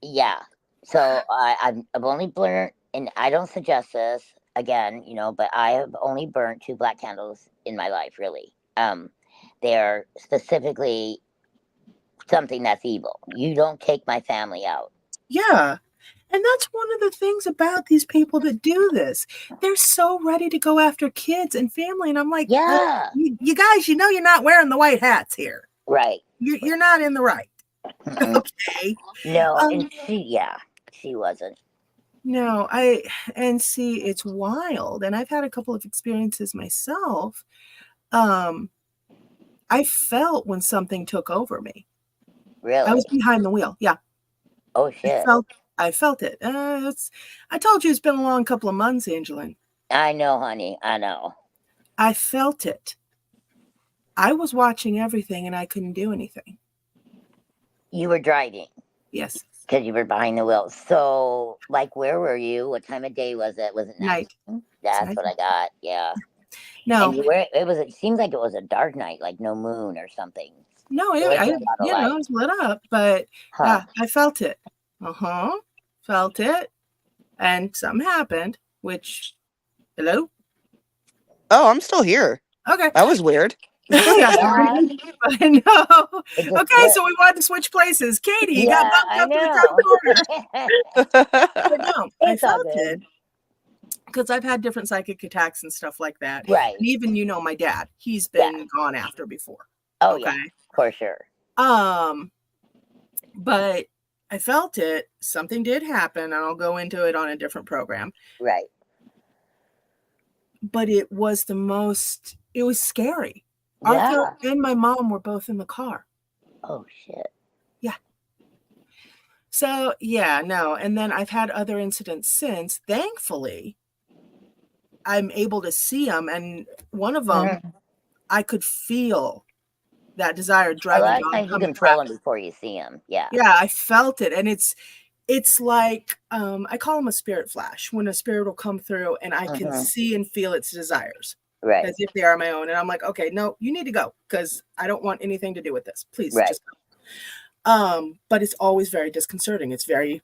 Yeah. So I've only burnt, and I don't suggest this again, you know, but I have only burnt 2 black candles in my life, really. They're specifically something that's evil. You don't take my family out.
Yeah. And that's one of the things about these people that do this. They're so ready to go after kids and family. And I'm like,
yeah,
you guys, you know, you're not wearing the white hats here.
Right.
You're not in the right. Okay.
No, and she wasn't.
No, and see, it's wild. And I've had a couple of experiences myself. I felt when something took over me.
Really?
I was behind the wheel. Yeah.
Oh, shit.
I felt it. I told you it's been a long couple of months, AngelLynn.
I know, honey. I know.
I felt it. I was watching everything and I couldn't do anything.
You were driving?
Yes.
Because you were behind the wheel. So, like, where were you? What time of day was it? Was it night? That's what I got. Yeah.
No.
And it seems like it was a dark night, like no moon or something.
No, it was lit up, but yeah, I felt it. Felt it. And something happened, which, hello?
Oh, I'm still here.
Okay.
That was weird.
I know. Okay, so we wanted to switch places. Katie, you got bumped up to the top corner. But no, I felt it. Because I've had different psychic attacks and stuff like that.
Right.
And even, you know, my dad, he's been gone after before.
Oh, yeah, for sure.
But I felt it. Something did happen, and I'll go into it on a different program.
Right.
But it was it was scary.
Yeah.
Arthur and my mom were both in the car.
Oh, shit.
Yeah. So, yeah, no. And then I've had other incidents since. Thankfully, I'm able to see them. And one of them, I could feel that desire driving down.
A lot of times you can feel them before you see them. Yeah.
Yeah, I felt it. And it's like, I call them a spirit flash, when a spirit will come through and I can see and feel its desires.
Right.
As if they are my own. And I'm like, okay, no, you need to go because I don't want anything to do with this. Please just go. But it's always very disconcerting. It's very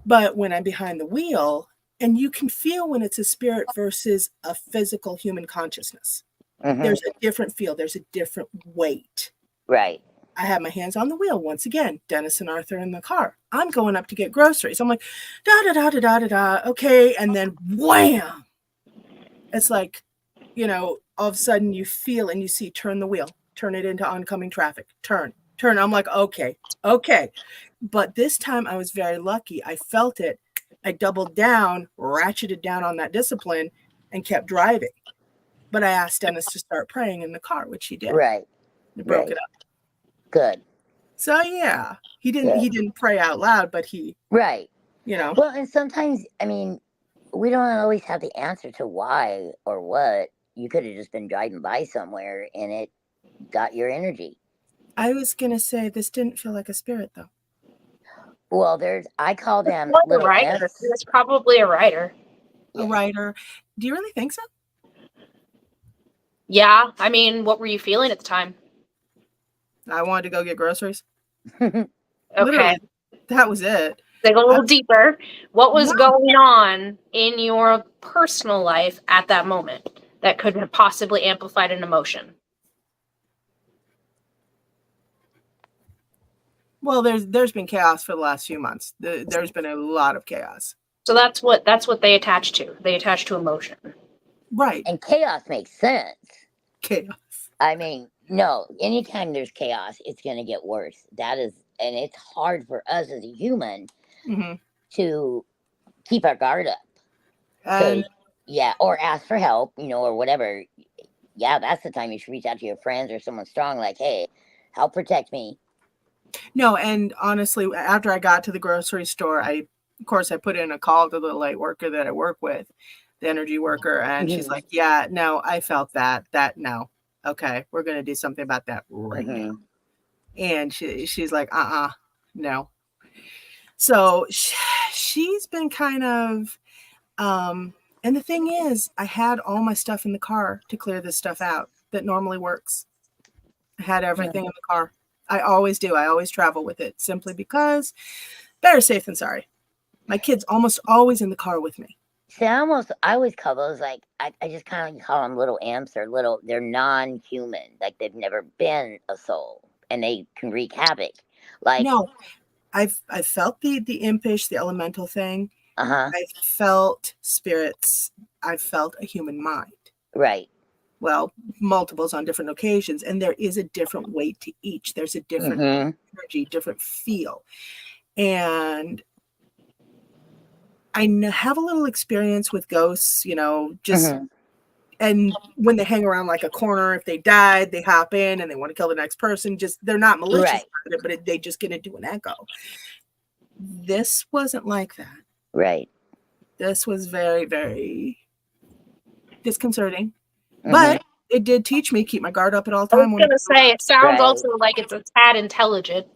But when I'm behind the wheel, and you can feel when it's a spirit versus a physical human consciousness. There's a different feel. There's a different weight.
Right.
I have my hands on the wheel. Once again, Dennis and Arthur in the car. I'm going up to get groceries. I'm like, da-da-da-da-da-da-da. Okay. And then wham. It's like, you know, all of a sudden you feel and you see, turn the wheel, turn it into oncoming traffic, turn. I'm like, okay. But this time I was very lucky. I felt it. I doubled down, ratcheted down on that discipline and kept driving. But I asked Dennis to start praying in the car, which he did.
Right.
It broke it up.
Good.
So yeah, he didn't pray out loud, but he, you know.
Well, and sometimes, I mean, we don't always have the answer to why or what. You could have just been driving by somewhere and it got your energy.
I was going to say this didn't feel like a spirit though.
Well, I call them
little writer. It's probably a writer.
A writer. Do you really think so?
Yeah. I mean, what were you feeling at the time?
I wanted to go get groceries.
Okay.
Literally, that was it.
Dig a little deeper. What was going on in your personal life at that moment that could have possibly amplified an emotion?
Well, there's been chaos for the last few months. There's been a lot of chaos.
So that's what they attach to. They attach to emotion.
Right.
And chaos makes sense.
chaos.
I mean, no, anytime there's chaos, it's going to get worse. That is, and it's hard for us as a human to keep our guard up.
And
yeah, or ask for help, or whatever. Yeah, that's the time you should reach out to your friends or someone strong, like, hey, help protect me.
No, and honestly, after I got to the grocery store, I put in a call to the light worker that I work with, the energy worker, and she's like, yeah, no, I felt that, no. Okay, we're going to do something about that right now. And she's like, no. So she's been kind of, and the thing is, I had all my stuff in the car to clear this stuff out that normally works. I had everything in the car. I always do. I always travel with it simply because better safe than sorry. My kid's almost always in the car with me.
See, I always call those, like, I just kind of call them little imps or they're non-human. Like, they've never been a soul and they can wreak havoc. Like,
no, I felt the impish, the elemental thing.
I
felt spirits. I felt a human mind.
Right.
Well, multiples on different occasions, and there is a different weight to each. There's a different energy, different feel. And I have a little experience with ghosts, just and when they hang around like a corner, if they died, they hop in and they want to kill the next person. Just they're not malicious about it, but they just get into an echo. This wasn't like that.
Right.
This was very, very disconcerting. But it did teach me keep my guard up at all times.
I was going to say, it sounds also like it's a tad intelligent.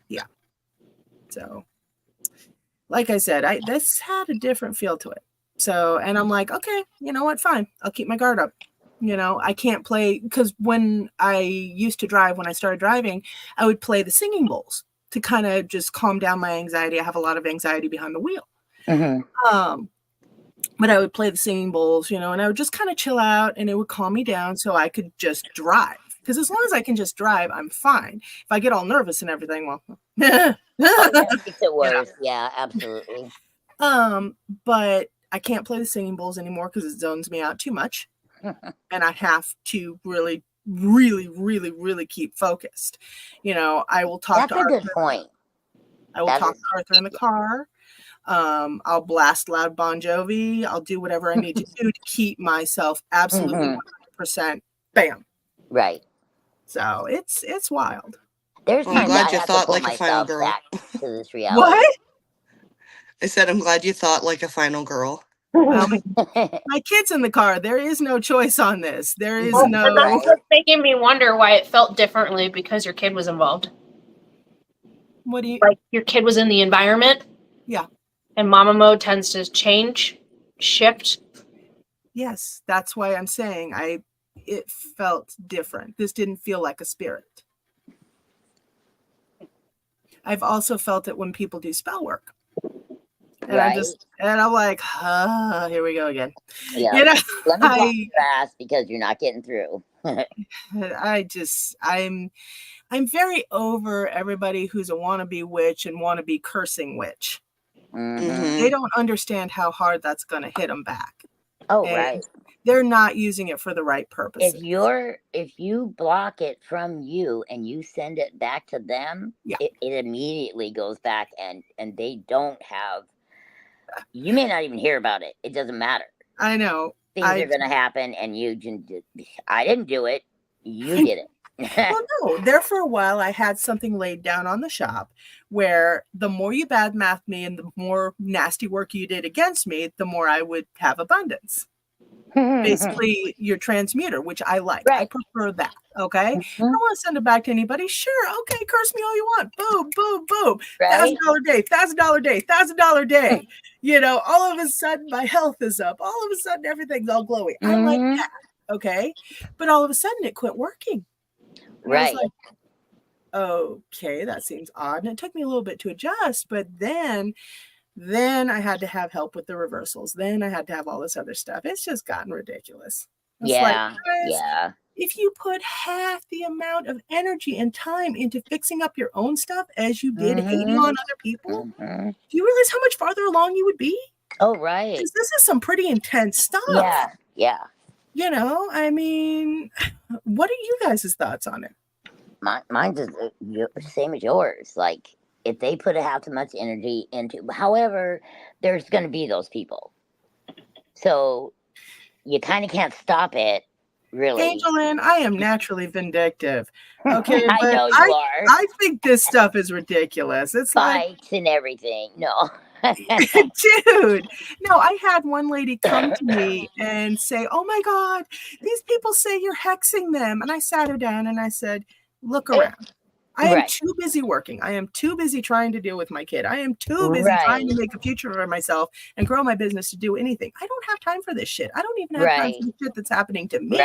Yeah. So, like I said, this had a different feel to it. So, and I'm like, okay, you know what? Fine. I'll keep my guard up. I can't play, because when I used to drive, when I started driving, I would play the singing bowls to kind of just calm down my anxiety. I have a lot of anxiety behind the wheel. But I would play the singing bowls, and I would just kind of chill out and it would calm me down so I could just drive. Because as long as I can just drive, I'm fine. If I get all nervous and everything, well,
it makes it worse. Yeah, absolutely.
But I can't play the singing bowls anymore because it zones me out too much. And I have to really, really, really, really keep focused. I will talk to Arthur.
That's a good point.
I will talk to Arthur in the car. I'll blast loud Bon Jovi. I'll do whatever I need to do to keep myself absolutely 100% bam.
Right.
So it's wild.
There's
I'm glad you thought like a final girl.
Back to this reality.
What?
I said I'm glad you thought like a final girl.
My kid's in the car. There is no choice on this. There is no.
That's what's making me wonder why it felt differently because your kid was involved.
What do you
like? Your kid was in the environment.
Yeah.
And mama mode tends to shift.
Yes, that's why I'm saying it felt different. This didn't feel like a spirit. I've also felt it when people do spell work. And I'm like, here we go again.
Yeah. Let me block your ass because you're not getting through.
I'm very over everybody who's a wannabe witch and wannabe cursing witch. They don't understand how hard that's going to hit them back.
Oh, right.
They're not using it for the right purpose.
If you block it from you and you send it back to them, it immediately goes back and they don't have. You may not even hear about it. It doesn't matter.
I know.
Things are going to happen, and I didn't do it. You did it.
Well, no. There for a while, I had something laid down on the shop where the more you badmouth me and the more nasty work you did against me, the more I would have abundance. Basically, your transmuter, which I like. Right. I prefer that. Okay. I don't want to send it back to anybody. Sure. Okay. Curse me all you want. Boom, boom, boom. Right? $1,000 day, $1,000 day, $1,000 day. All of a sudden my health is up. All of a sudden everything's all glowy. I like that. Okay. But all of a sudden it quit working. And right. I was like, okay, that seems odd. And it took me a little bit to adjust, but then I had to have help with the reversals. Then I had to have all this other stuff. It's just gotten ridiculous. It's guys, if you put half the amount of energy and time into fixing up your own stuff as you did hating on other people, do you realize how much farther along you would be?
Oh, right.
Because this is some pretty intense stuff.
Yeah.
You know, I mean, what are you guys' thoughts on it?
Mine's is same as yours. Like, if they put half too much energy into, however, there's going to be those people. So you kind of can't stop it, really.
AngelLynn, I am naturally vindictive. Okay,
I
but
know you are.
I think this stuff is ridiculous. It's
Fights and everything. No.
dude, no, I had one lady come to me and say, "Oh my God, these people say you're hexing them." And I sat her down and I said, "Look around. I am too busy working. I am too busy trying to deal with my kid. I am too busy trying to make a future for myself and grow my business to do anything. I don't have time for this shit. I don't even have time for the shit that's happening to me.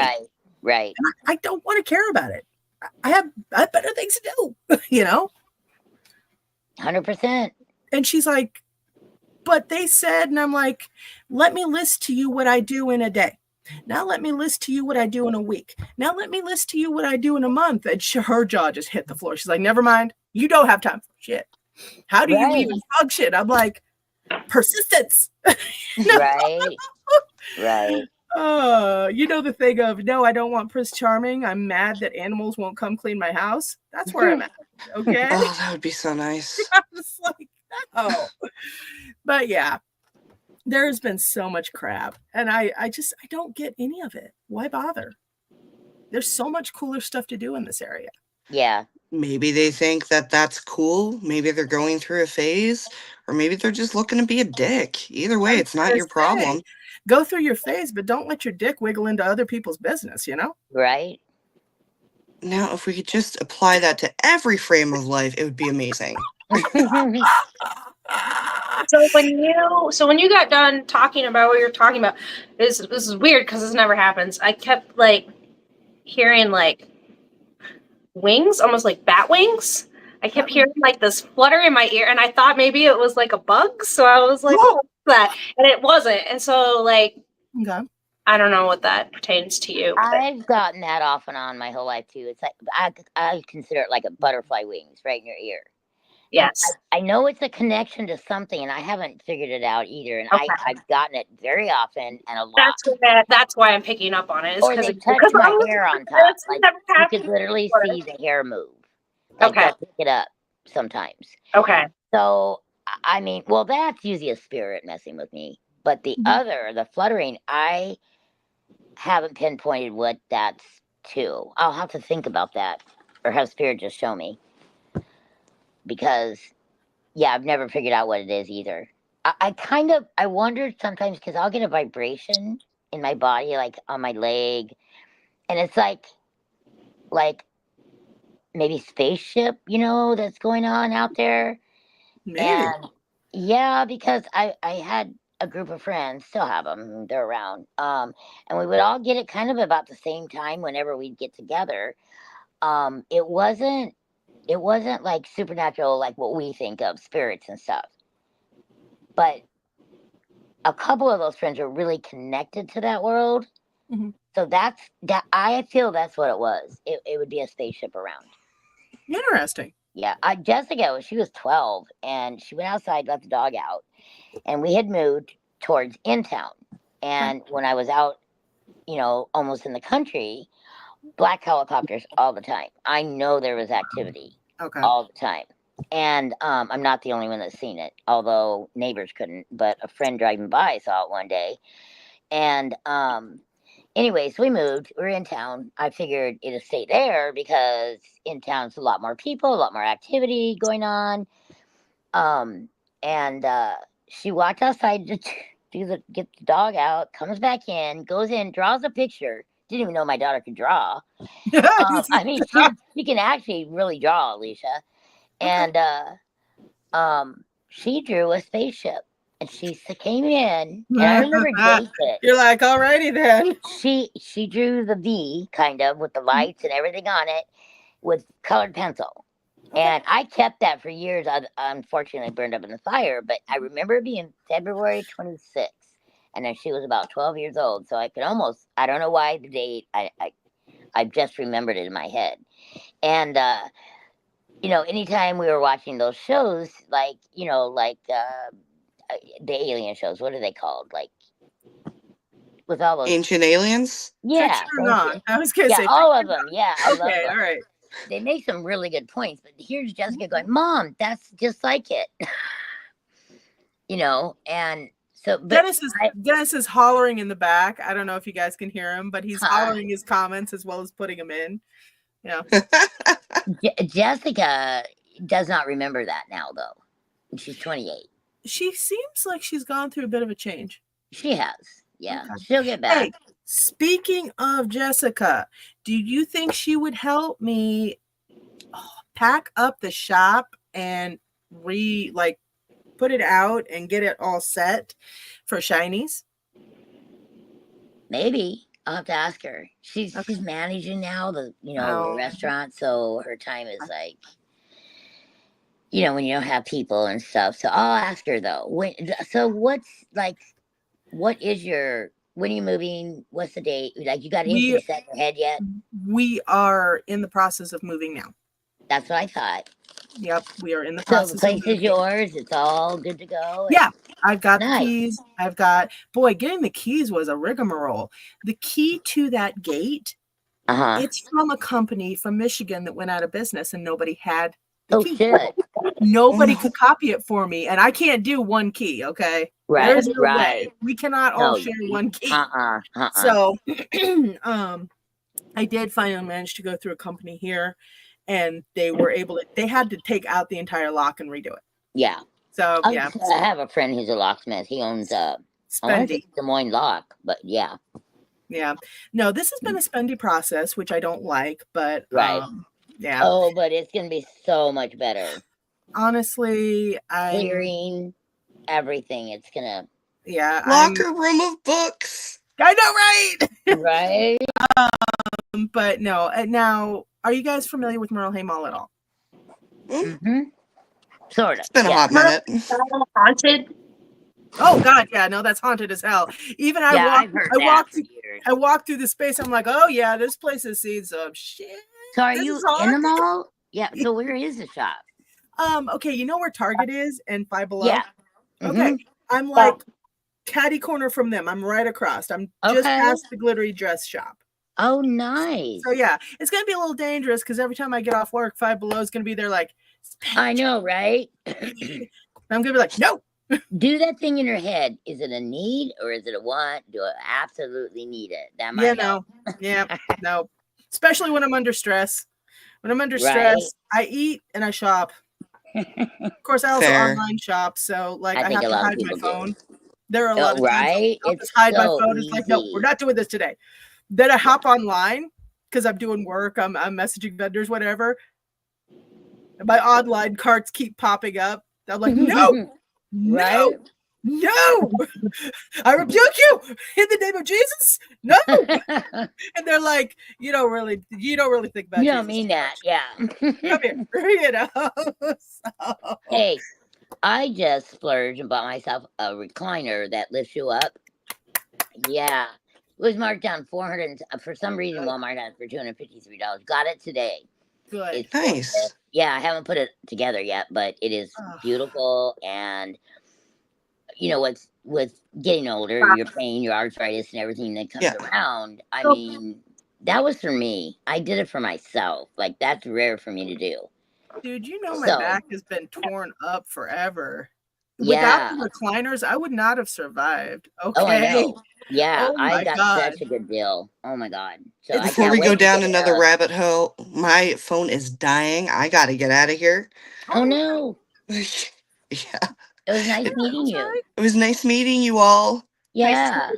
Right.
And I don't want to care about it. I have better things to do, you know?"
100%.
And she's like, "But they said," and I'm like, "Let me list to you what I do in a day. Now let me list to you what I do in a week. Now let me list to you what I do in a month." And her jaw just hit the floor. She's like, "Never mind. You don't have time for shit. How do you even function?" I'm like, persistence.
Right.
You know the thing of, no, I don't want Prince Charming. I'm mad that animals won't come clean my house. That's where I'm at. Okay.
Oh, that would be so nice.
I'm just like, oh. But yeah, there's been so much crap, and I don't get any of it. Why bother? There's so much cooler stuff to do in this area.
Yeah.
Maybe they think that that's cool. Maybe they're going through a phase, or maybe they're just looking to be a dick. Either way, it's not your problem.
Go through your phase, but don't let your dick wiggle into other people's business, you know?
Right.
Now, if we could just apply that to every frame of life, it would be amazing.
So when you got done talking about what you're talking about, this is weird because this never happens. I kept like hearing like wings, almost like bat wings. I kept hearing like this flutter in my ear, and I thought maybe it was like a bug. So I was like, "What's that?" And it wasn't. And so like, I don't know what that pertains to you.
I've gotten that off and on my whole life too. It's like I consider it like a butterfly wings right in your ear.
Yes.
I know it's a connection to something, and I haven't figured it out either. And I've gotten it very often and a lot.
That's why I'm picking up on it.
Or they touch my hair on top. Like, you could literally see the hair move. Like, they'll pick it up sometimes.
Okay.
So, I mean, well, that's usually a spirit messing with me. But the other, the fluttering, I haven't pinpointed what that's to. I'll have to think about that, or have spirit just show me. Because, yeah, I've never figured out what it is either. I wonder sometimes, because I'll get a vibration in my body, like on my leg, and it's like maybe spaceship, that's going on out there.
Maybe.
And yeah, because I had a group of friends, still have them, they're around, and we would all get it kind of about the same time whenever we'd get together. It wasn't like supernatural, like what we think of, spirits and stuff. But a couple of those friends were really connected to that world.
Mm-hmm.
So I feel that's what it was. It would be a spaceship around.
Interesting.
Yeah. Jessica, she was 12, and she went outside, let the dog out, and we had moved towards in town. And when I was out, almost in the country, black helicopters all the time. I know there was activity all the time. And I'm not the only one that's seen it, although neighbors couldn't, but a friend driving by saw it one day. And anyways, we moved. We're in town. I figured it'd stay there because in town's a lot more people, a lot more activity going on. And she walked outside to get the dog out, comes back in, goes in, draws a picture. Didn't even know my daughter could draw. I mean, she can actually really draw, Alicia. And she drew a spaceship, and she came in, and I remember Jason.
You're like, alrighty then.
She drew the V, kind of, with the lights and everything on it, with colored pencil. And I kept that for years. Unfortunately, burned up in the fire, but I remember it being February 26th, and then she was about 12 years old. So I could almost, I don't know why the date, I just remembered it in my head. And anytime we were watching those shows, like, the alien shows, what are they called? Like with all those
Ancient aliens?
Yeah,
Fiction or not? I was gonna
yeah,
say
all
fiction
of them. Yeah, I love
Okay,
them.
all right.
They make some really good points, but here's Jessica going, "Mom, that's just like it," you know. And so, but
Dennis is hollering in the back. I don't know if you guys can hear him, but he's
Huh.
hollering his comments as well as putting them in. Yeah.
Jessica does not remember that now, though. She's 28.
She seems like she's gone through a bit of a change.
She has. Yeah,
Okay.
she'll get back.
Hey, speaking of Jessica, do you think she would help me pack up the shop and put it out and get it all set for shinies?
Maybe I'll have to ask her. She's managing now the restaurant, so her time is like, when you don't have people and stuff. So I'll ask her though. When are you moving? What's the date? Like, you got anything set in your head yet?
We are in the process of moving now.
That's what I thought.
Yep, we are in the
So
process.
the place is yours. It's all good to go.
Yeah, I've got
Nice.
the keys. Getting the keys was a rigmarole. The key to that gate, it's from a company from Michigan that went out of business and nobody had the key.
Shit.
Nobody could copy it for me, and I can't do one key, okay?
Right,
There's no way. We cannot all share one key. So I did finally manage to go through a company here, and they had to take out the entire lock and redo it.
Yeah.
So
I have a friend who's a locksmith. He owns Des Moines Lock, but yeah.
Yeah. No, this has been a spendy process, which I don't like, but yeah.
Oh, but it's gonna be so much better.
Honestly,
clearing everything. It's gonna
locker room of books.
I know, right?
Right.
But no. Now, are you guys familiar with Merle Hay Mall at all?
Mm-hmm. Sort of.
It's been a hot minute.
Haunted.
Oh God, yeah, no, that's haunted as hell. Even I walked through the space. I'm like, oh yeah, this place has seen some shit.
So are you in the mall? Yeah. So where is the shop?
Okay, you know where Target is and Five Below?
Yeah.
Okay. I'm like catty corner from them. I'm right across. I'm just past the glittery dress shop.
Oh, nice.
So yeah, it's gonna be a little dangerous because every time I get off work, Five Below is gonna be there like,
I know, right?
I'm gonna be like, no.
Do that thing in your head. Is it a need or is it a want? Do I absolutely need it? That might help.
No. Especially when I'm under stress. When I'm under stress, I eat and I shop. Of course, I also online shop, so like I have to hide my phone. There are a lot of times I'll just hide my phone. It's like, no, we're not doing this today. Then I hop online because I'm doing work. I'm messaging vendors, whatever. And my online carts keep popping up. I'm like, no. No, I rebuke you in the name of Jesus. No. And they're like, you don't really think about it.
You don't mean that. Yeah.
Come here. So.
Hey, I just splurged and bought myself a recliner that lifts you up. Yeah. It was marked down $400. For some reason, Walmart got it for $253. Got it today.
Good.
It's nice.
Yeah, I haven't put it together yet, but it is beautiful. And with getting older, your pain, your arthritis, and everything that comes around. I mean, that was for me. I did it for myself. Like, that's rare for me to do.
Dude, my back has been torn up forever. Without the recliners, I would not have survived. Okay.
Oh, I know. Yeah, I got such a good deal. Oh my God. So
before we go down another rabbit hole, my phone is dying. I got to get out of here.
Oh no.
Yeah.
It was nice meeting you.
It was nice meeting you all.
Yeah.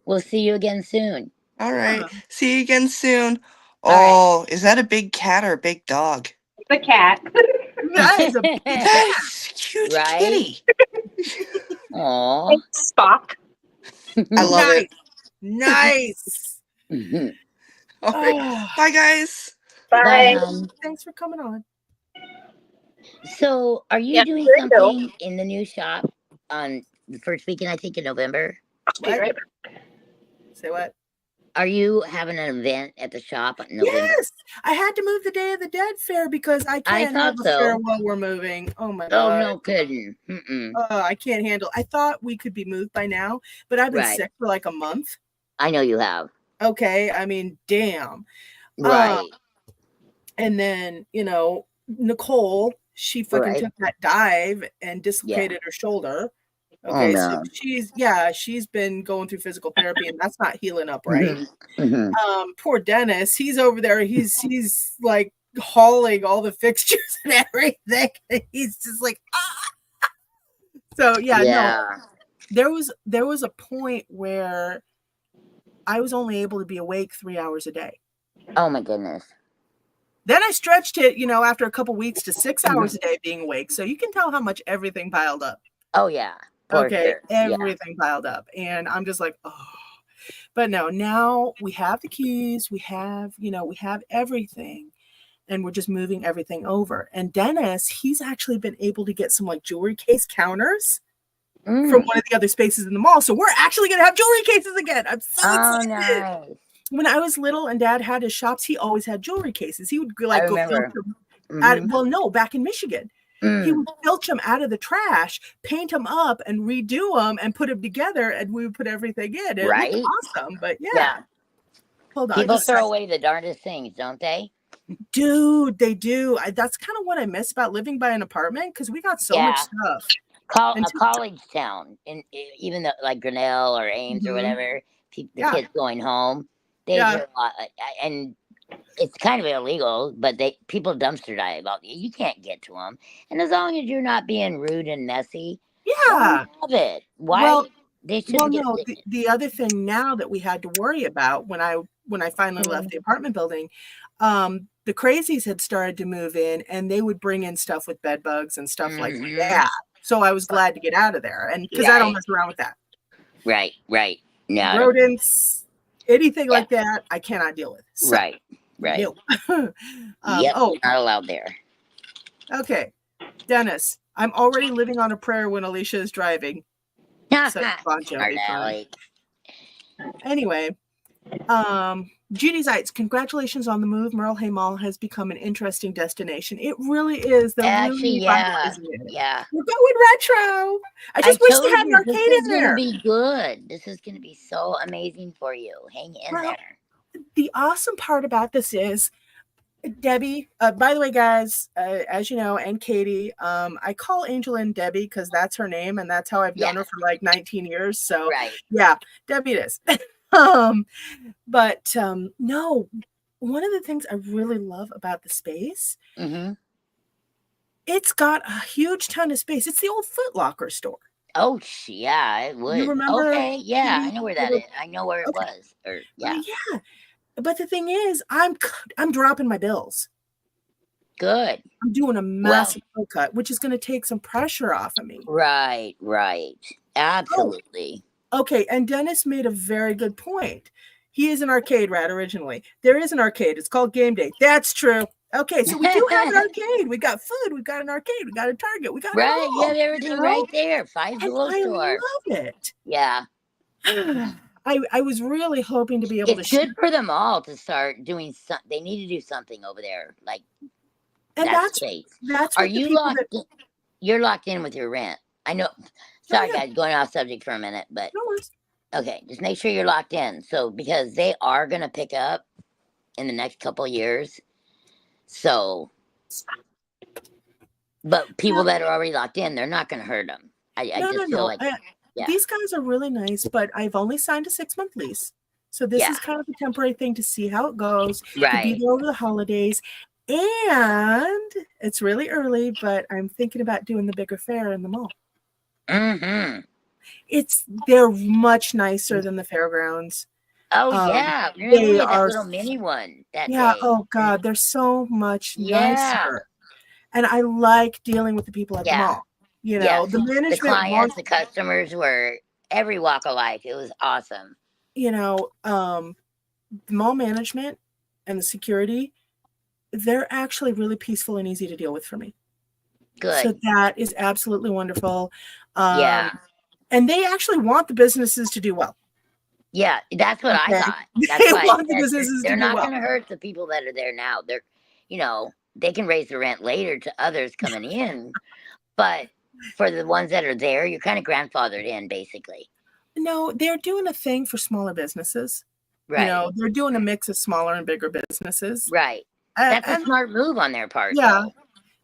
We'll see you again soon.
All right. See you again soon. Oh, is that a big cat or a big dog?
The cat.
That
is a cute kitty.
Aww.
Spock.
I love it.
Nice.
All right. Bye, guys.
Bye.
Thanks for coming on.
So, are you doing something in the new shop on the first weekend, I think, in November?
What? Say what?
Are you having an event at the shop in November?
Yes. I had to move the Day of the Dead fair because I can't have a fair while we're moving. Oh, my God.
Oh, no kidding.
I can't handle. I thought we could be moved by now, but I've been sick for like a month.
I know you have.
Okay, I mean, damn.
Right.
And then, Nicole, she fucking took that dive and dislocated her shoulder. Okay, so she's been going through physical therapy, and that's not healing up right. Poor Dennis, he's over there, he's like hauling all the fixtures and everything. He's just like, ah! So no, there was a point where I was only able to be awake 3 hours a day.
Oh my goodness.
Then I stretched it, after a couple weeks to 6 hours a day being awake. So you can tell how much everything piled up.
Oh yeah.
Okay, everything piled up. And I'm just like, oh. But no, now we have the keys, we have everything. And we're just moving everything over. And Dennis, he's actually been able to get some like jewelry case counters from one of the other spaces in the mall. So we're actually going to have jewelry cases again. I'm so excited.
Nice.
When I was little and Dad had his shops, he always had jewelry cases. He would like go filch them. Back in Michigan. He would filch them out of the trash, paint them up, and redo them and put them together, and we would put everything in. It looked awesome, but hold on.
People throw away the darndest things, don't they?
Dude, they do. That's kind of what I miss about living by an apartment, because we got so much stuff.
A college town, even though like Grinnell or Ames or whatever, the kids going home, they do a lot, and it's kind of illegal, but people dumpster dive out. You can't get to them, and as long as you're not being rude and messy, love it. Why? They should.
The other thing now that we had to worry about when I finally left the apartment building, the crazies had started to move in, and they would bring in stuff with bed bugs and stuff like that. So I was glad to get out of there, and because I don't mess around with that.
Right. No.
Rodents, anything like that, I cannot deal with. So,
right.
No.
You're not allowed there.
Okay, Dennis, I'm already living on a prayer when Alicia is driving. Anyway, Judy Zeitz, congratulations on the move. Merle Hay Mall has become an interesting destination. It really is.
Actually,
yeah. We're going retro. I
wish
they had an arcade in there.
This is going to be good. This is going to be so amazing for you. Hang in there.
The awesome part about this is, Debbie, by the way, guys, as you know, and Katie, I call AngelLynn Debbie because that's her name, and that's how I've known her for like 19 years. So, Debbie it is. But no, one of the things I really love about the space, it's got a huge ton of space. It's the old Foot Locker store.
Oh, yeah, it would.
You remember?
Okay, yeah, I know where that is. I know where it was.
Yeah. But the thing is, I'm dropping my bills.
Good.
I'm doing a massive bill cut, which is going to take some pressure off of me.
Right. Absolutely.
Okay, and Dennis made a very good point. He is an arcade rat originally. There is an arcade. It's called Game Day. That's true. Okay, so we do have an arcade. We got food. We got an arcade. We got a Target. We got
you have everything right there. Five Below store.
I love it.
Yeah.
I was really hoping to be able to.
It's good for them all to start doing something. They need to do something over there, like.
And that's
Are you locked? You're locked in with your rent. I know. Sorry, guys, going off subject for a minute, but okay, just make sure you're locked in. So because they are going to pick up in the next couple of years, so. But people that are already locked in, they're not going to hurt them. I just feel like.
These guys are really nice, but I've only signed a 6-month lease. So this is kind of a temporary thing to see how it goes. To be there over the holidays. And it's really early, but I'm thinking about doing the bigger fair in the mall. They're much nicer than the fairgrounds.
Oh, yeah. They are a little mini one that day.
Oh, God. They're so much nicer. And I like dealing with the people at the mall. You know, the management,
the clients, the customers were every walk of life. It was awesome.
You know, the mall management and the security, they're actually really peaceful and easy to deal with for me.
Good.
So that is absolutely wonderful. And they actually want the businesses to do well.
Yeah, that's what I thought. That's why they're not going to hurt the people that are there now. They're, they can raise the rent later to others coming in, but for the ones that are there, you're kind of grandfathered in, basically.
No, they're doing a thing for smaller businesses.
Right.
You know, they're doing a mix of smaller and bigger businesses.
Right. That's a smart move on their part.
Yeah.
Though.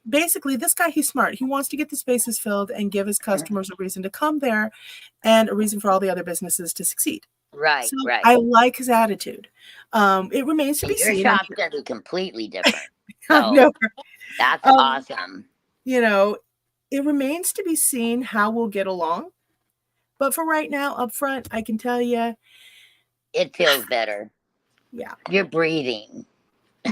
Basically, this guy, he's smart. He wants to get the spaces filled and give his customers a reason to come there and a reason for all the other businesses to succeed.
Right,
so
right.
I like his attitude. It remains to be
seen. Your shop's going to be completely different. So
no.
That's awesome.
You know, it remains to be seen how we'll get along. But for right now, up front, I can tell you.
It feels better.
Yeah.
You're breathing.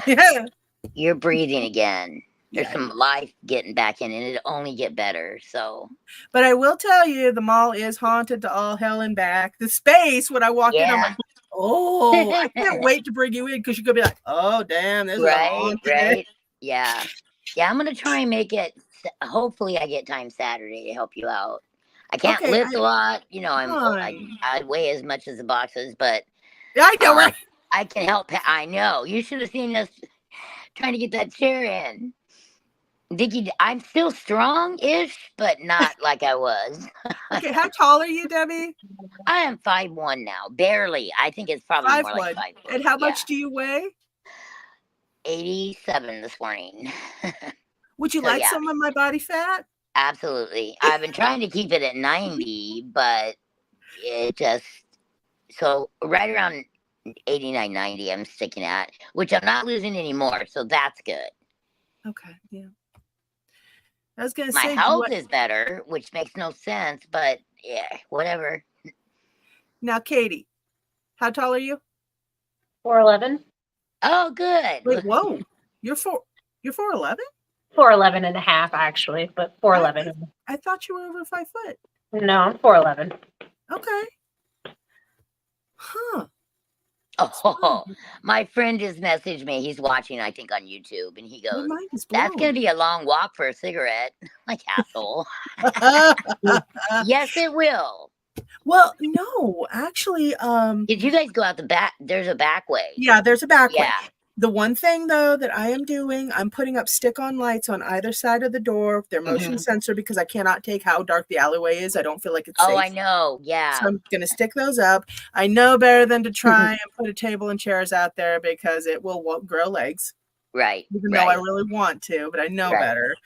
Yeah.
You're breathing again. There's
Yeah.
some life getting back in, and it'll only get better. So,
but I will tell you, the mall is haunted to all hell and back. The space, when I walk in, I'm like, oh, I can't wait to bring you in because you're gonna be like, oh, damn, this is haunted.
Right. Yeah. I'm gonna try and make it. Hopefully, I get time Saturday to help you out. I can't lift a lot, you know. I weigh as much as the boxes, but
I know, right?
I can help. I know. You should have seen us trying to get that chair in. Dickie, I'm still strong-ish, but not like I was.
Okay, how tall are you, Debbie?
I am 5'1" now, barely. I think it's probably more like 5 foot.
And how much do you weigh?
87 this morning.
Would you like some of my body fat?
Absolutely. I've been trying to keep it at 90, but it just so right around 89, 90 I'm sticking at, which I'm not losing anymore, so that's good.
Okay, yeah. I was gonna
say my health is better, which makes no sense, but yeah, whatever.
Now, Katie, how tall are you?
4'11".
Oh, good.
Wait, whoa, you're 4'11"?
4'11" and a half, actually, but 4'11".
I thought you were over 5 foot.
No, I'm 4'11".
Okay. Huh.
Oh, my friend just messaged me. He's watching, I think, on YouTube, and he goes, "That's going to be a long walk for a cigarette." Like, asshole. Yes, it will.
Well, no, actually,
did you guys go out the back? There's a back way.
Yeah, there's a back way.
Yeah.
The one thing, though, that I am doing, I'm putting up stick-on lights on either side of the door. They're motion sensor because I cannot take how dark the alleyway is. I don't feel like it's safe.
Oh, I know. Yeah.
So I'm going to stick those up. I know better than to try and put a table and chairs out there because it will grow legs.
Right.
Even though I really want to, but I know better.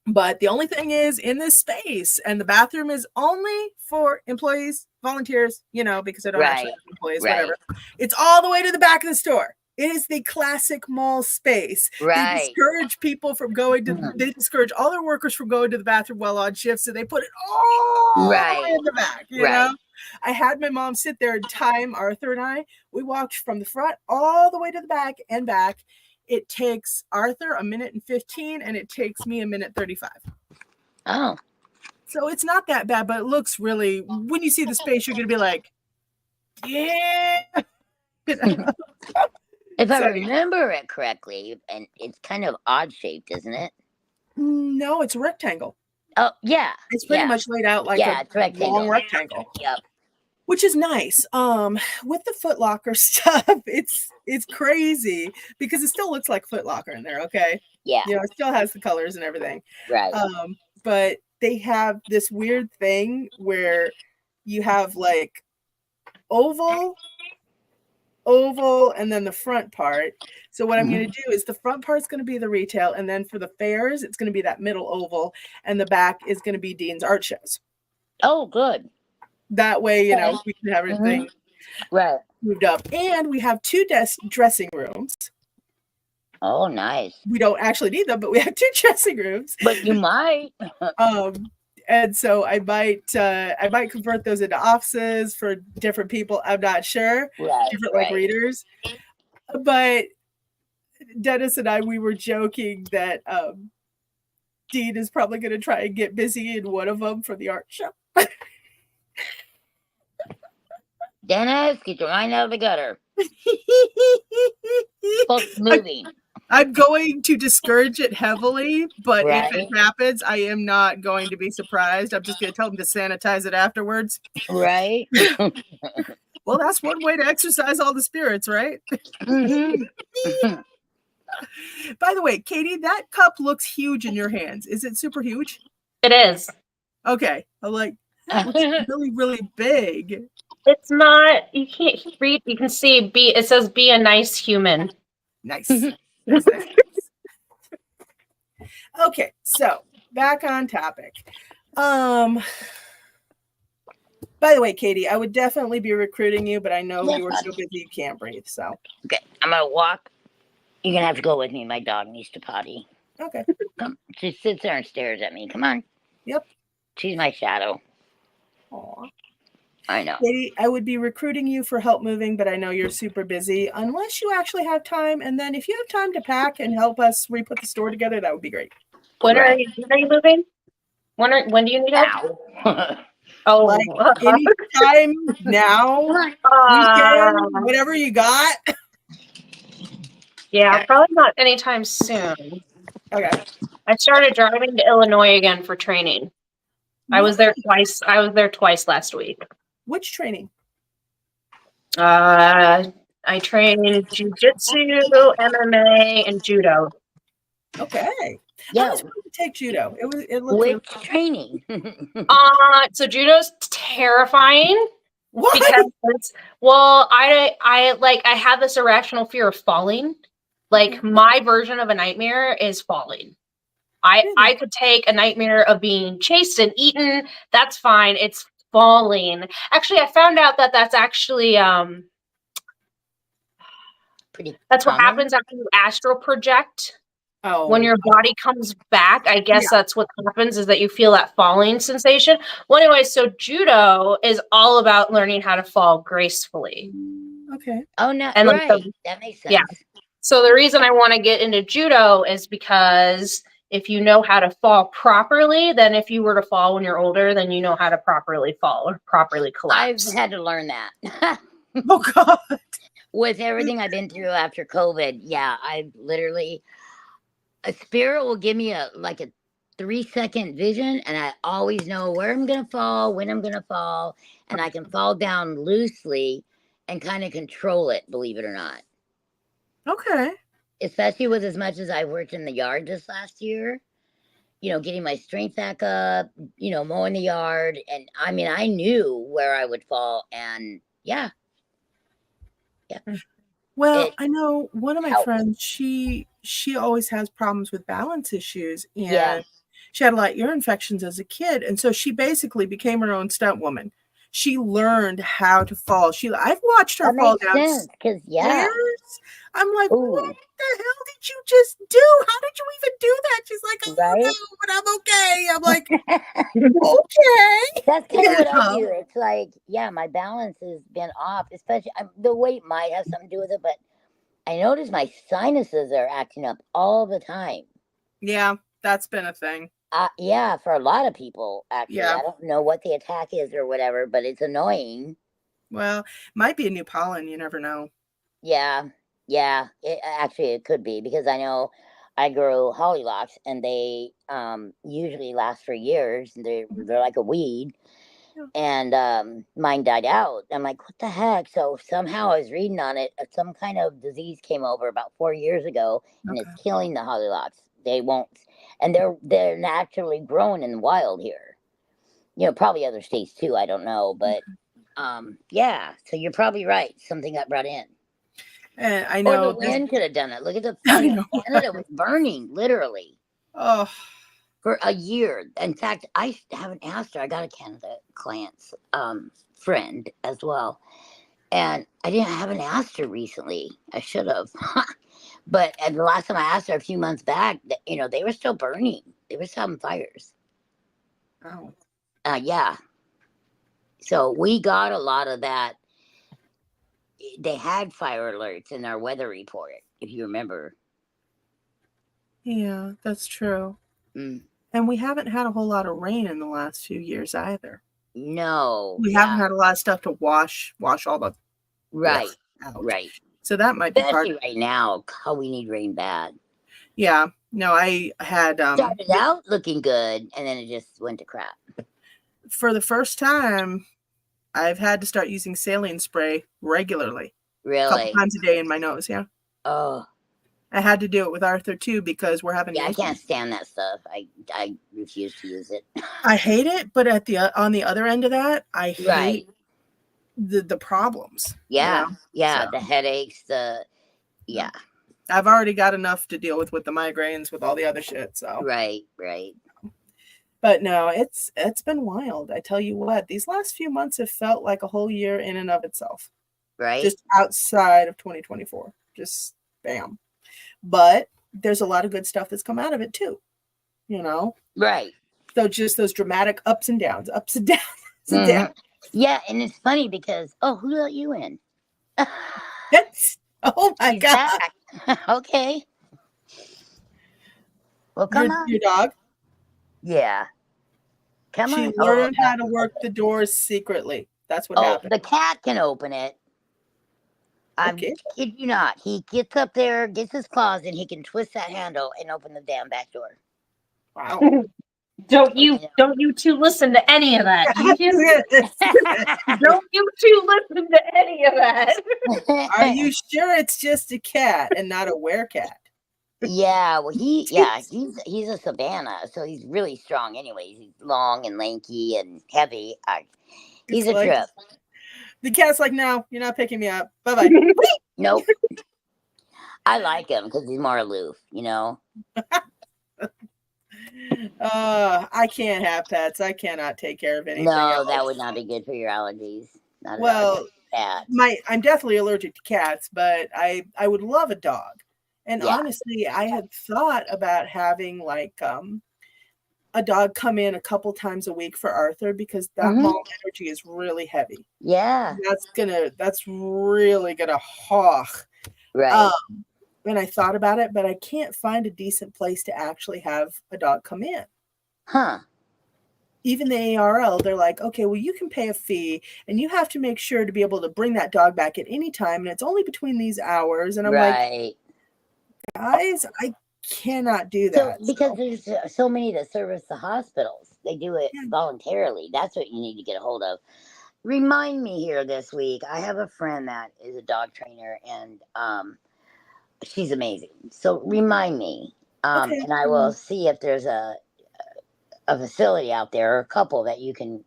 But the only thing is in this space, and the bathroom is only for employees, volunteers, you know, because I don't actually have employees, whatever. It's all the way to the back of the store. It is the classic mall space. They discourage people from going to, they discourage all their workers from going to the bathroom while on shift. So they put it all the way in the back, you know? I had my mom sit there and time Arthur and I. We walked from the front all the way to the back and back. It takes Arthur 1 minute and 15, and it takes me 1 minute 35.
Oh.
So it's not that bad, but it looks really, when you see the space, you're going to be like, yeah.
If I remember it correctly, and it's kind of odd shaped, isn't it?
No, it's a rectangle.
Oh, yeah.
It's pretty much laid out like a long rectangle.
Yep.
Which is nice. With the Foot Locker stuff, it's crazy because it still looks like Foot Locker in there, okay?
Yeah.
You know, it still has the colors and everything.
Right.
But they have this weird thing where you have like oval, and then the front part. So what I'm going to do is the front part is going to be the retail, and then for the fairs, it's going to be that middle oval, and the back is going to be Dean's art shows.
Oh, good.
That way, you know, we can have everything moved up. And we have 2 dressing rooms.
Oh, nice.
We don't actually need them, but we have 2 dressing rooms.
But you might.
And so I might convert those into offices for different people. I'm not sure. Different like readers. But Dennis and I, we were joking that Dean is probably going to try and get busy in one of them for the art show.
Dennis, get your mind out of the gutter. Folks moving.
I'm going to discourage it heavily, but if it happens, I am not going to be surprised. I'm just going to tell them to sanitize it afterwards.
Right.
Well, that's one way to exercise all the spirits, right? By the way, Katie, that cup looks huge in your hands. Is it super huge?
It is.
Okay. I'm like, It's really, really big.
It's not. You can't read. You can see. It says be a nice human.
Nice. Nice. Okay, so back on topic. By the way, Katie, I would definitely be recruiting you, but I know you are so busy you can't breathe. So
okay, I'm gonna walk. You're gonna have to go with me. My dog needs to potty.
Okay.
Come. She sits there and stares at me. Come on.
Yep.
She's my shadow.
Aw.
I know.
Katie, I would be recruiting you for help moving, but I know you're super busy unless you actually have time. And then if you have time to pack and help us re-put the store together, that would be great.
When are you moving? When do you need help? Oh,
like anytime now, weekend, whatever you got.
Yeah, probably not anytime soon.
Okay.
I started driving to Illinois again for training. I was there twice. I was there twice last week.
Which training?
I trained jiu-jitsu, MMA, and judo.
Okay. I was going to take judo. It looked
really training.
So judo's terrifying.
Why?
Because I have this irrational fear of falling. Like my version of a nightmare is falling. I could take a nightmare of being chased and eaten. That's fine. It's falling. Actually, I found out that that's actually that's what happens after you astral project.
Oh.
When your body comes back, I guess that's what happens, is that you feel that falling sensation. Well, anyway, so judo is all about learning how to fall gracefully.
Okay.
Oh, no.
And
right. That makes sense.
Yeah. So the reason I want to get into judo is because if you know how to fall properly, then if you were to fall when you're older, then you know how to properly fall or properly collapse.
I've had to learn that.
Oh, God.
With everything I've been through after COVID, yeah, I've literally... A spirit will give me a 3-second vision, and I always know where I'm going to fall, when I'm going to fall, and I can fall down loosely and kind of control it, believe it or not.
Okay.
Especially with as much as I worked in the yard this last year, getting my strength back up, mowing the yard. And I mean, I knew where I would fall, and yeah.
Well, I know one of my friends, she always has problems with balance issues, and she had a lot of ear infections as a kid, and so she basically became her own stunt woman. She learned how to fall. I've watched her fall down stairs. I'm like, what the hell did you just do? How did you even do that? She's like, I don't know, but I'm okay. I'm like, okay.
That's kind of what I do. It's like, my balance has been off, especially the weight might have something to do with it, but I notice my sinuses are acting up all the time.
Yeah, that's been a thing.
Yeah, for a lot of people, actually. Yeah. I don't know what the attack is or whatever, but it's annoying.
Well, might be a new pollen. You never know.
Yeah. It could be, because I know I grow hollylocks, and they usually last for years. They're like a weed. And mine died out. I'm like, what the heck? So somehow I was reading on it. Some kind of disease came over about 4 years ago, and it's killing the hollylocks. They won't, and they're naturally grown in the wild here. Probably other states too. I don't know, but yeah. So you're probably right. Something got brought in.
And I know
the wind could have done it. Look at the Canada was burning, literally.
Oh.
For a year. In fact, I haven't asked her. I got a Canada client's friend as well. And I haven't asked her recently. I should have. But the last time I asked her a few months back, they were still burning. They were still having fires.
Oh.
Yeah. So we got a lot of that. They had fire alerts in our weather report, if you remember.
Yeah, that's true. And we haven't had a whole lot of rain in the last few years either.
No.
We haven't had a lot of stuff to wash all the out.
Right.
So that might be
especially right now, how we need rain bad.
Yeah. No, I had
started out looking good, and then it just went to crap.
For the first time, I've had to start using saline spray regularly.
Really?
A couple times a day in my nose, yeah.
Oh.
I had to do it with Arthur too because we're having.
Yeah, I can't stand that stuff. I refuse to use it.
I hate it, but on the other end of that, I hate the problems.
Yeah,
you know?
yeah,
So,
the headaches, yeah.
I've already got enough to deal with the migraines, with all the other shit. So
right.
But no, it's been wild. I tell you what, these last few months have felt like a whole year in and of itself.
Right.
Just outside of 2024. Just bam. But there's a lot of good stuff that's come out of it too. You know?
Right.
So just those dramatic ups and downs, ups and downs, ups and downs.
Yeah, and it's funny because who let you in?
Oh my God.
Okay. Well, come on.
Your dog?
Yeah. Come on.
She learned how to work the doors secretly. That's what happened.
The cat can open it. I'm kid you not. He gets up there, gets his claws, and he can twist that handle and open the damn back door.
Wow.
Don't you two listen to any of that? Do you don't you two listen to any of that?
Are you sure it's just a cat and not a werecat?
Yeah, well, he's a Savannah, so he's really strong. Anyways, he's long and lanky and heavy. He's a trip.
The cat's like, no, you're not picking me up. Bye bye.
Nope. I like him because he's more aloof, you know.
I can't have pets. I cannot take care of anything.
No, that would not be good for your allergies.
I'm definitely allergic to cats, but I would love a dog. And honestly, I had thought about having like a dog come in a couple times a week for Arthur because that mom energy is really heavy.
Yeah.
That's really gonna hawk.
Right.
And I thought about it, but I can't find a decent place to actually have a dog come in.
Huh.
Even the ARL, they're like, okay, well, you can pay a fee and you have to make sure to be able to bring that dog back at any time. And it's only between these hours. And I'm like, guys, I cannot do that.
Because there's so many that service the hospitals. They do it voluntarily. That's what you need to get a hold of. Remind me here this week. I have a friend that is a dog trainer and she's amazing. So remind me. And I will see if there's a facility out there or a couple that you can,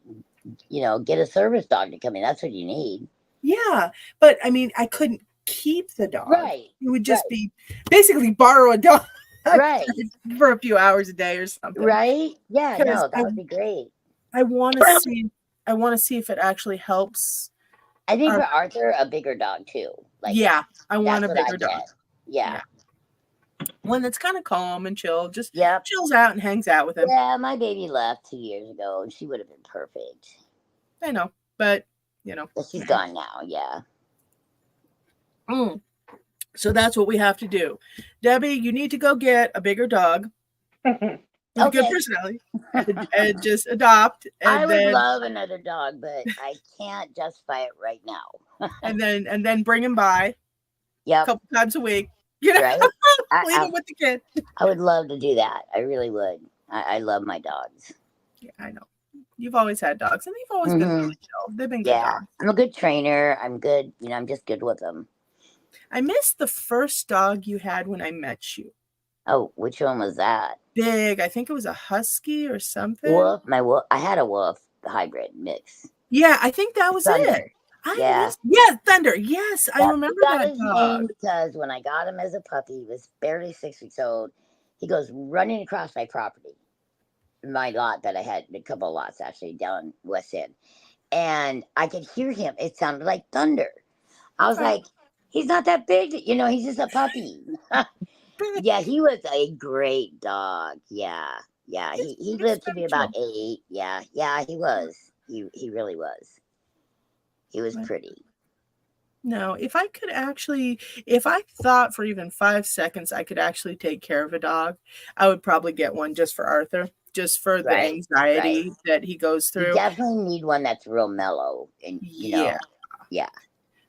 get a service dog to come in. That's what you need.
Yeah. But I mean, I couldn't keep the dog.
Right.
It would just be basically borrow a dog.
Right.
For a few hours a day or something.
Right. Yeah. No, that would be great.
I want to see if it actually helps.
I think for Arthur, a bigger dog too.
I want a bigger dog.
Yeah.
One that's kind of calm and chill, just chills out and hangs out with him.
Yeah, my baby left 2 years ago and she would have been perfect.
I know, but
But she's gone now, yeah.
So that's what we have to do. Debbie, you need to go get a bigger dog with a good personality and just adopt. And
I would love another dog, but I can't justify it right now.
and then bring him by a couple times a week.
Right?
Leave him with the kid.
I would love to do that. I really would. I love my dogs.
Yeah, I know. You've always had dogs, and they've always been really chill. They've been good dogs.
I'm a good trainer. I'm good. I'm just good with them.
I missed the first dog you had when I met you.
Oh, which one was that?
Big. I think it was a husky or something.
Wolf. I had a wolf hybrid mix.
Yeah, I think that was
Thunder.
it. Yeah, Thunder. Yes, I remember that
his
dog.
Name because when I got him as a puppy, he was barely 6 weeks old. He goes running across my property, my lot that I had, a couple of lots actually down West End, and I could hear him. It sounded like thunder. I was like, he's not that big, he's just a puppy. Yeah, he was a great dog. Yeah. He lived to be about 8. Yeah, he was. He really was. He was pretty.
No, if I thought for even 5 seconds I could actually take care of a dog, I would probably get one just for Arthur, just for the anxiety that he goes through.
You definitely need one that's real mellow. And, Yeah.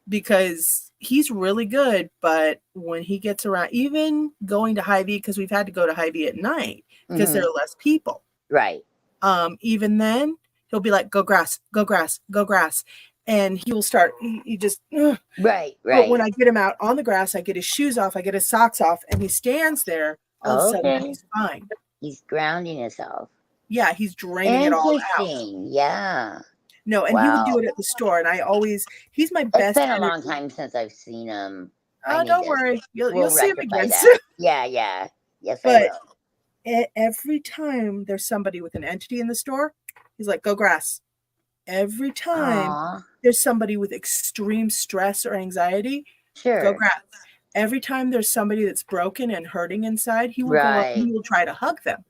Because he's really good, but when he gets around, even going to Hy-Vee, because we've had to go to Hy-Vee at night because there are less people.
Right.
Even then, he'll be like, go grass, go grass, go grass. and he will start, he just, ugh.
Right.
But when I get him out on the grass, I get his shoes off, I get his socks off, and he stands there, all of a sudden he's fine.
He's grounding himself.
Yeah, he's draining it all out.
Interesting. Yeah.
No, and he would do it at the store, and he's my best.
It's been a long time since I've seen him.
Oh, don't worry. You'll see him again
that.
soon.
Yeah. Yes,
but
I will.
Every time there's somebody with an entity in the store, he's like, go grass. Every time there's somebody with extreme stress or anxiety, go grass. Every time there's somebody that's broken and hurting inside, he will go up and he will try to hug them.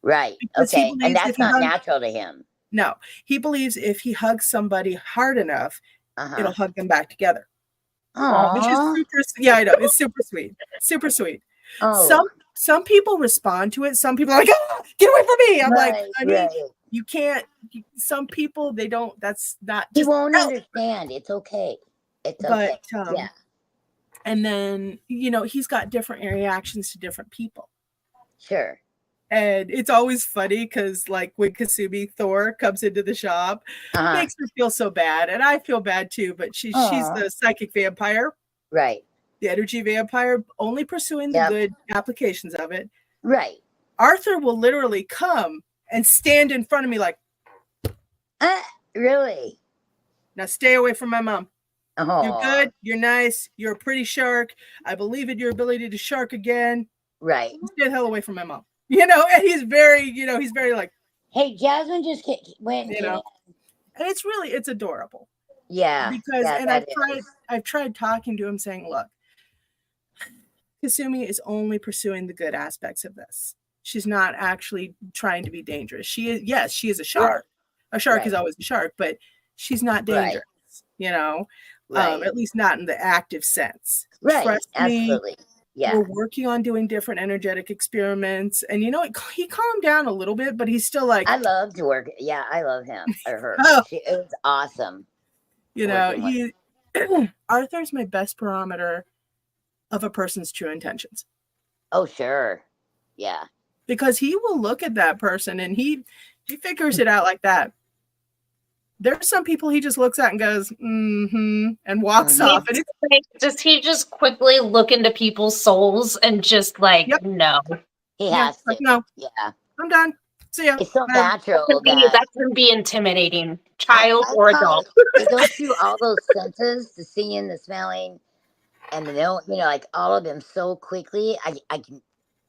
Right.
Because
okay. And that's not natural to him.
No. He believes if he hugs somebody hard enough, it'll hug them back together. Which is super, I know. It's super sweet. Super sweet. Oh. Some people respond to it. Some people are like, get away from me. I'm like, honey, you can't. Some people, they don't. That's not.
He won't understand. It's okay. It's okay. Yeah.
And then, he's got different reactions to different people.
Sure.
And it's always funny because, like, when Kasumi Thor comes into the shop, it makes her feel so bad. And I feel bad too, but she's the psychic vampire.
Right.
The energy vampire, only pursuing the good applications of it.
Right.
Arthur will literally come and stand in front of me like,
really?
Now stay away from my mom.
Oh.
You're good. You're nice. You're a pretty shark. I believe in your ability to shark again.
Right.
Stay the hell away from my mom. And he's very, he's very like,
hey, Jasmine just went,
and it's adorable.
Yeah.
Because, I've tried talking to him saying, look, Kasumi is only pursuing the good aspects of this. She's not actually trying to be dangerous. She is a shark. Right. A shark is always a shark, but she's not dangerous, at least not in the active sense.
Right.
Trust
Absolutely.
Me,
yeah.
We're working on doing different energetic experiments. And he calmed down a little bit, but he's still like,
I love to work. Yeah, I love him or her. It was awesome.
Arthur's my best barometer of a person's true intentions.
Oh, sure. Yeah.
Because he will look at that person and he figures it out like that. There's some people he just looks at and goes, and walks off. And
does he just quickly look into people's souls and just like, no.
He has to.
No.
Yeah.
I'm done. See ya.
It's so natural.
That can be intimidating, child or adult.
They go through all those senses, the seeing, the smelling, and like all of them so quickly.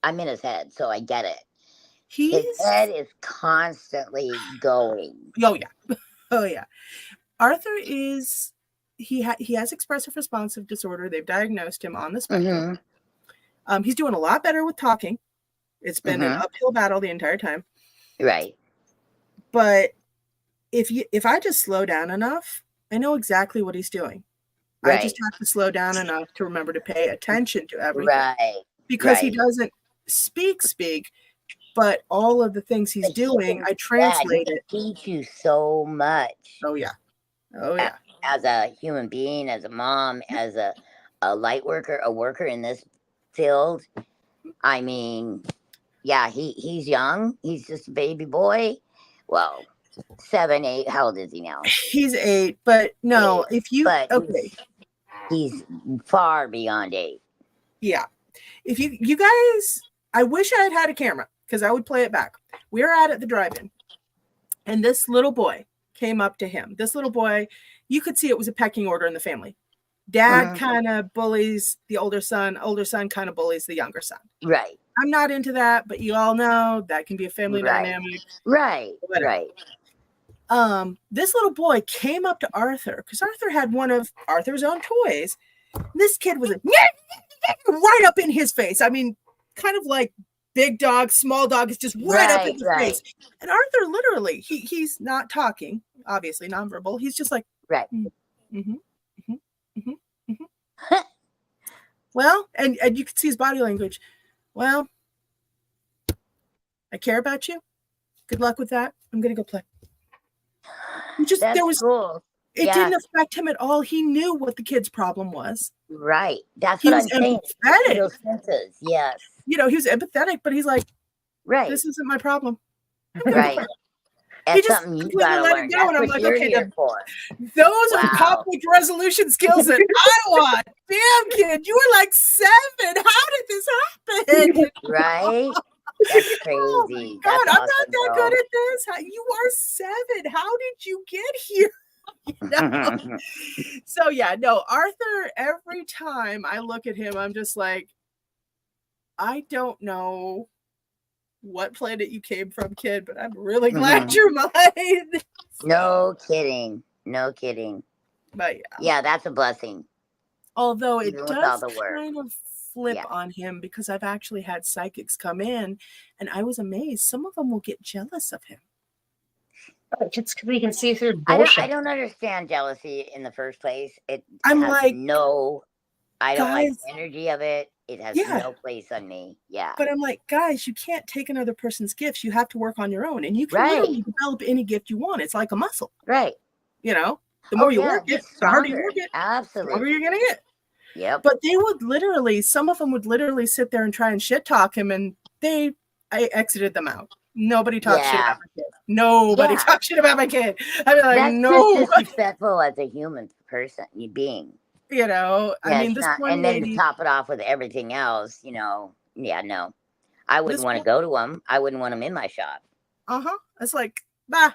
I'm in his head, so I get it. His head is constantly going.
Oh yeah. Arthur is he has expressive responsive disorder. They've diagnosed him on the spectrum. He's doing a lot better with talking. It's been an uphill battle the entire time.
Right.
But if I just slow down enough, I know exactly what he's doing. Right. I just have to slow down enough to remember to pay attention to everything.
Right.
Because he doesn't speak, but all of the things he's doing, I translate it.
He teach you so much.
Oh yeah.
As a human being, as a mom, as a light worker, a worker in this field. I mean, yeah, he's young. He's just a baby boy. Well, 7, 8. How old is he now?
He's 8, but no,
he's far beyond 8.
Yeah. If you guys, I wish I had a camera because I would play it back. We were at the drive-in, and this little boy came up to him. This little boy, you could see it was a pecking order in the family. Dad kind of bullies the older son kind of bullies the younger son.
Right.
I'm not into that, but you all know that can be a family dynamic.
Right. Right.
This little boy came up to Arthur because Arthur had one of Arthur's own toys. This kid was right up in his face. I mean, kind of like big dog, small dog is just right up in his face. And Arthur literally, he's not talking, obviously nonverbal. He's just like, well, and you can see his body language. Well, I care about you. Good luck with that. I'm gonna go play.
Cool.
It didn't affect him at all. He knew what the kid's problem was.
Right. That's what I'm saying.
Empathetic.
Those senses. Yes.
He was empathetic, but he's like, this isn't my problem.
Right. That's something you gotta learn.
That's
what
like,
you're
okay,
here for.
Those are the conflict resolution skills that I want. Damn, kid, you were like 7. How did this happen?
Right? That's crazy.
Oh my God,
That's
I'm not that good at this. You are 7. How did you get here? So yeah, no, Arthur, every time I look at him, I'm just like, I don't know what planet you came from, kid, but I'm really glad you're mine.
No kidding. No kidding.
But
yeah, that's a blessing.
Although it does kind of flip on him, because I've actually had psychics come in and I was amazed. Some of them will get jealous of him.
Just because we can see through bullshit.
I don't understand jealousy in the first place.
I'm like,
I don't like the energy of it. It has no place on me. Yeah.
But I'm like, guys, you can't take another person's gifts. You have to work on your own. And you can literally develop any gift you want. It's like a muscle.
Right.
You know, the more you work it, the harder you work it.
Absolutely.
The stronger you're going to get.
Yep.
But they would literally, some of them would literally sit there and try and shit talk him. And I exited them out. Nobody talks shit about my kid. Nobody talks shit about my kid. I mean, like,
that's just disrespectful as a human person, being.
You know, I mean, this one
and then to top it off with everything else, you know, no. I wouldn't want to go to them. I wouldn't want them in my shop.
It's like, bah,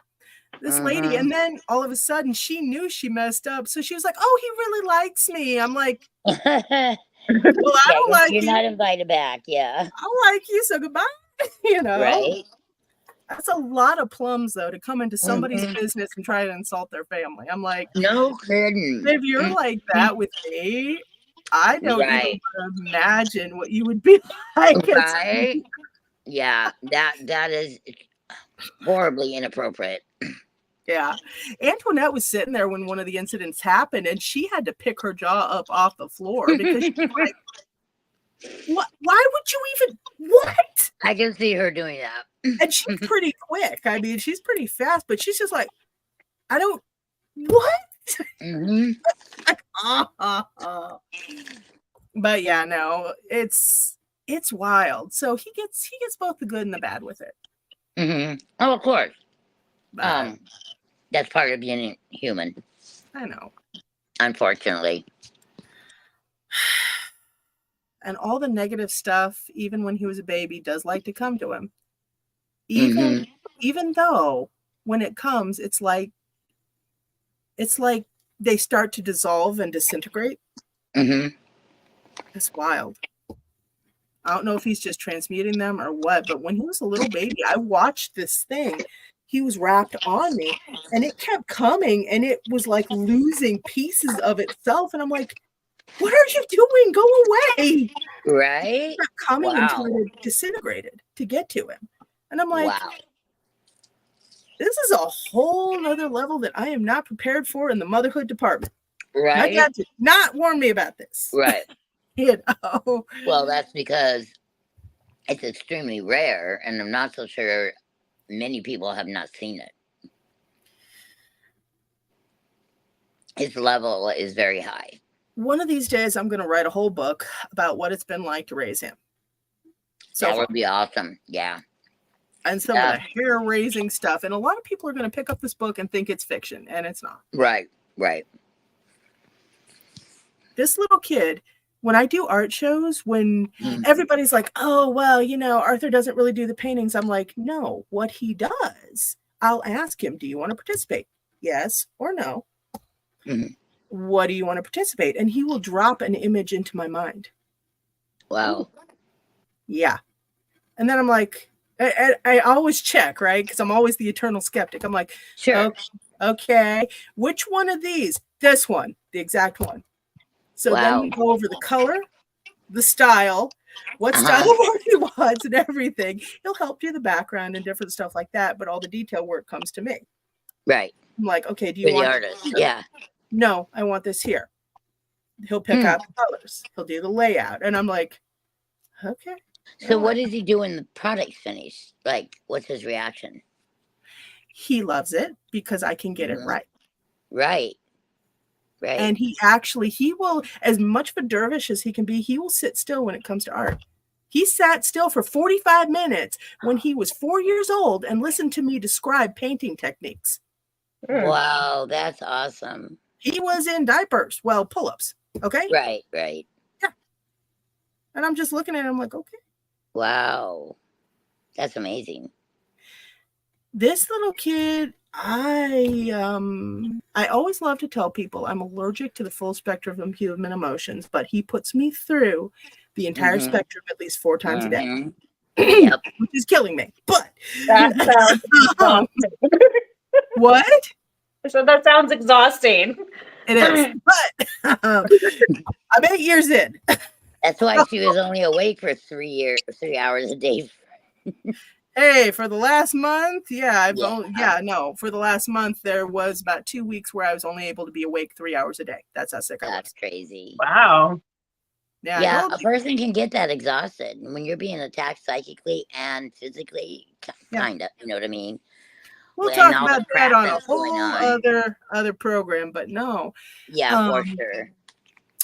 this lady. And then all of a sudden she knew she messed up. So she was like, oh, he really likes me. I'm like, well, I don't like you.
You're not invited back. Yeah.
I like you. So goodbye. You know,
right.
That's a lot of plums, though, to come into somebody's business and try to insult their family. I'm like,
no kidding.
If you're like that with me, I don't even imagine what you would be like.
Right? Yeah, that is horribly inappropriate.
Yeah. Antoinette was sitting there when one of the incidents happened, and she had to pick her jaw up off the floor because she was like, what? Why would you even? What?
I can see her doing that.
And she's pretty quick. I mean, she's pretty fast, but she's just like, I don't. What? But yeah, no, it's wild. So he gets both the good and the bad with it.
Oh, of course. That's part of being human.
I know.
Unfortunately.
And all the negative stuff, even when he was a baby, does like to come to him. Even though when it comes, it's like they start to dissolve and disintegrate. It's wild. I don't know if he's just transmuting them or what, but when he was a little baby, I watched this thing. He was wrapped on me and it kept coming and it was like losing pieces of itself. And I'm like, what are you doing? Go away.
Right?
It kept coming until it disintegrated to get to him. And I'm like, this is a whole nother level that I am not prepared for in the motherhood department.
Right.
My dad did not warn me about this.
Right.
You know?
Well, that's because it's extremely rare, and I'm not so sure many people have not seen it. His level is very high.
One of these days, I'm going to write a whole book about what it's been like to raise him. So
that would be awesome. Yeah.
And some of the hair-raising stuff. And a lot of people are going to pick up this book and think it's fiction, and it's not.
Right, right.
This little kid, when I do art shows, when everybody's like, oh, well, you know, Arthur doesn't really do the paintings. I'm like, no, what he does, I'll ask him, do you want to participate? Yes or no? What do you want to participate? And he will drop an image into my mind.
Wow.
Yeah. And then I'm like, I always check, right? Because I'm always the eternal skeptic. I'm like,
sure.
Okay. Which one of these? This one, the exact one. So then we go over the color, the style, what style of art he wants and everything. He'll help do the background and different stuff like that, but all the detail work comes to me.
Right.
I'm like, okay, do you want
the artist? Yeah.
No, I want this here. He'll pick out the colors. He'll do the layout. And I'm like, okay.
So what does he do when the product's finished? Like, what's his reaction?
He loves it because I can get it right.
Right. Right.
And he will, as much of a dervish as he can be, he will sit still when it comes to art. He sat still for 45 minutes when he was 4 years old and listened to me describe painting techniques.
Wow, that's awesome.
He was in diapers. Well, pull-ups. Okay?
Right.
Yeah. And I'm just looking at him like, okay.
Wow. That's amazing.
This little kid, I always love to tell people I'm allergic to the full spectrum of human emotions, but he puts me through the entire spectrum at least 4 times a day.
Yep.
Which is killing me. But
That sounds exhausting.
What?
So that sounds exhausting.
It is. But I'm 8 years in.
That's why she was only awake for 3 hours a day.
Hey, for the last month, for the last month, there was about 2 weeks where I was only able to be awake 3 hours a day. That's how sick I was.
That's crazy.
Wow.
Yeah, a person can get that exhausted when you're being attacked psychically and physically, kind of, you know what I mean?
We'll talk about that on a whole other program, but no.
Yeah, for sure.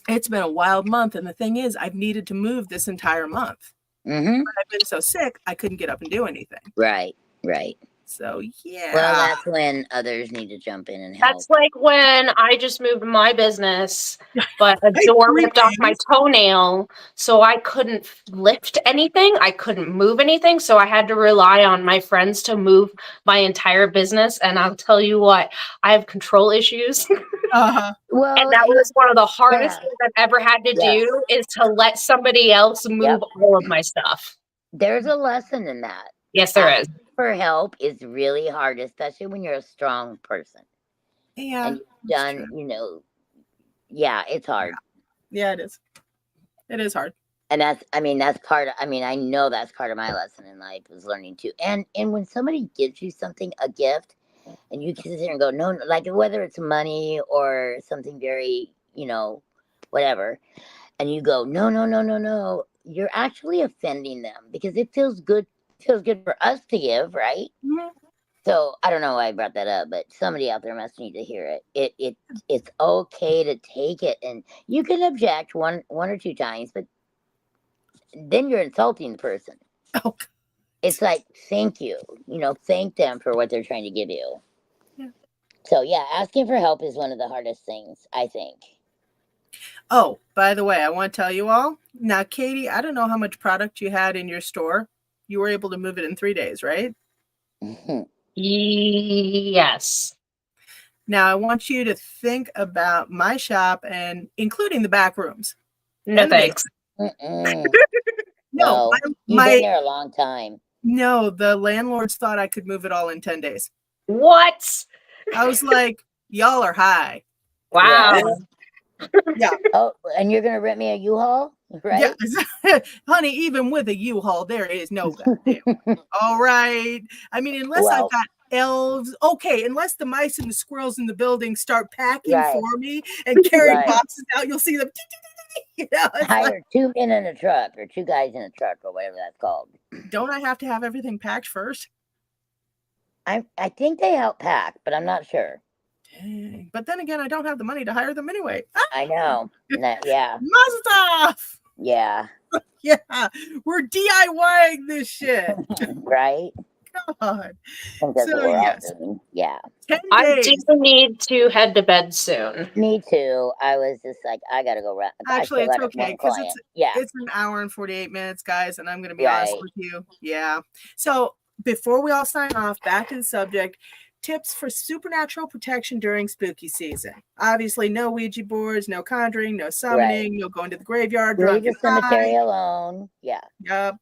It's been a wild month, and the thing is, I've needed to move this entire month. But I've been so sick, I couldn't get up and do anything.
Right.
So, yeah.
Well, that's when others need to jump in and help.
That's like when I just moved my business, but a door ripped off my toenail, so I couldn't lift anything. I couldn't move anything, so I had to rely on my friends to move my entire business. And I'll tell you what, I have control issues.
Well,
and that was one of the hardest things I've ever had to do, is to let somebody else move all of my stuff.
There's a lesson in that.
Yes, there is.
For help is really hard, especially when you're a strong person.
Yeah.
And you've done, it's hard.
Yeah, it is. It is hard.
And that's part of, I know that's part of my lesson in life, was learning too. And when somebody gives you something, a gift, and you sit there and go, no, like whether it's money or something very, whatever, and you go, no, you're actually offending them, because it feels good for us to give, right?
Mm-hmm.
So I don't know why I brought that up, but somebody out there must need to hear it. It's okay to take it, and you can object one or two times, but then you're insulting the person.
Oh.
It's like, thank you, thank them for what they're trying to give you.
Yeah.
So yeah, asking for help is one of the hardest things, I think.
Oh, by the way, I want to tell you all now, Katie, I don't know how much product you had in your store. You were able to move it in 3 days, right?
Yes.
Now I want you to think about my shop, and including the back rooms.
No thanks.
No, you've been there a long time.
No, the landlords thought I could move it all in 10 days.
What?
I was like, y'all are high.
Wow.
Yeah.
Oh, and you're gonna rent me a U-Haul, right?
Yeah. Honey, even with a U-Haul, there is no goddamn. All right. I mean, unless I've got elves. Okay, unless the mice and the squirrels in the building start packing for me and carrying boxes out, you'll see them.
Hire 2 men in a truck, or 2 guys in a truck, or whatever that's called.
Don't I have to have everything packed first?
I think they help pack, but I'm not sure.
Dang. But then again, I don't have the money to hire them anyway.
I know. Yeah.
Mustache!
Yeah.
Yeah. We're DIYing this shit.
Right?
God.
So, yes. Yeah.
I do need to head to bed soon.
Me too. I was just like, I gotta go.
Actually, it's okay, because it's an hour and 48 minutes, guys, and I'm going to be honest with you. Yeah. So before we all sign off, back to the subject. Tips for supernatural protection during spooky season. Obviously, no Ouija boards, no conjuring, no summoning, no going to the graveyard.
Leave the cemetery alone. Yeah.
Yep.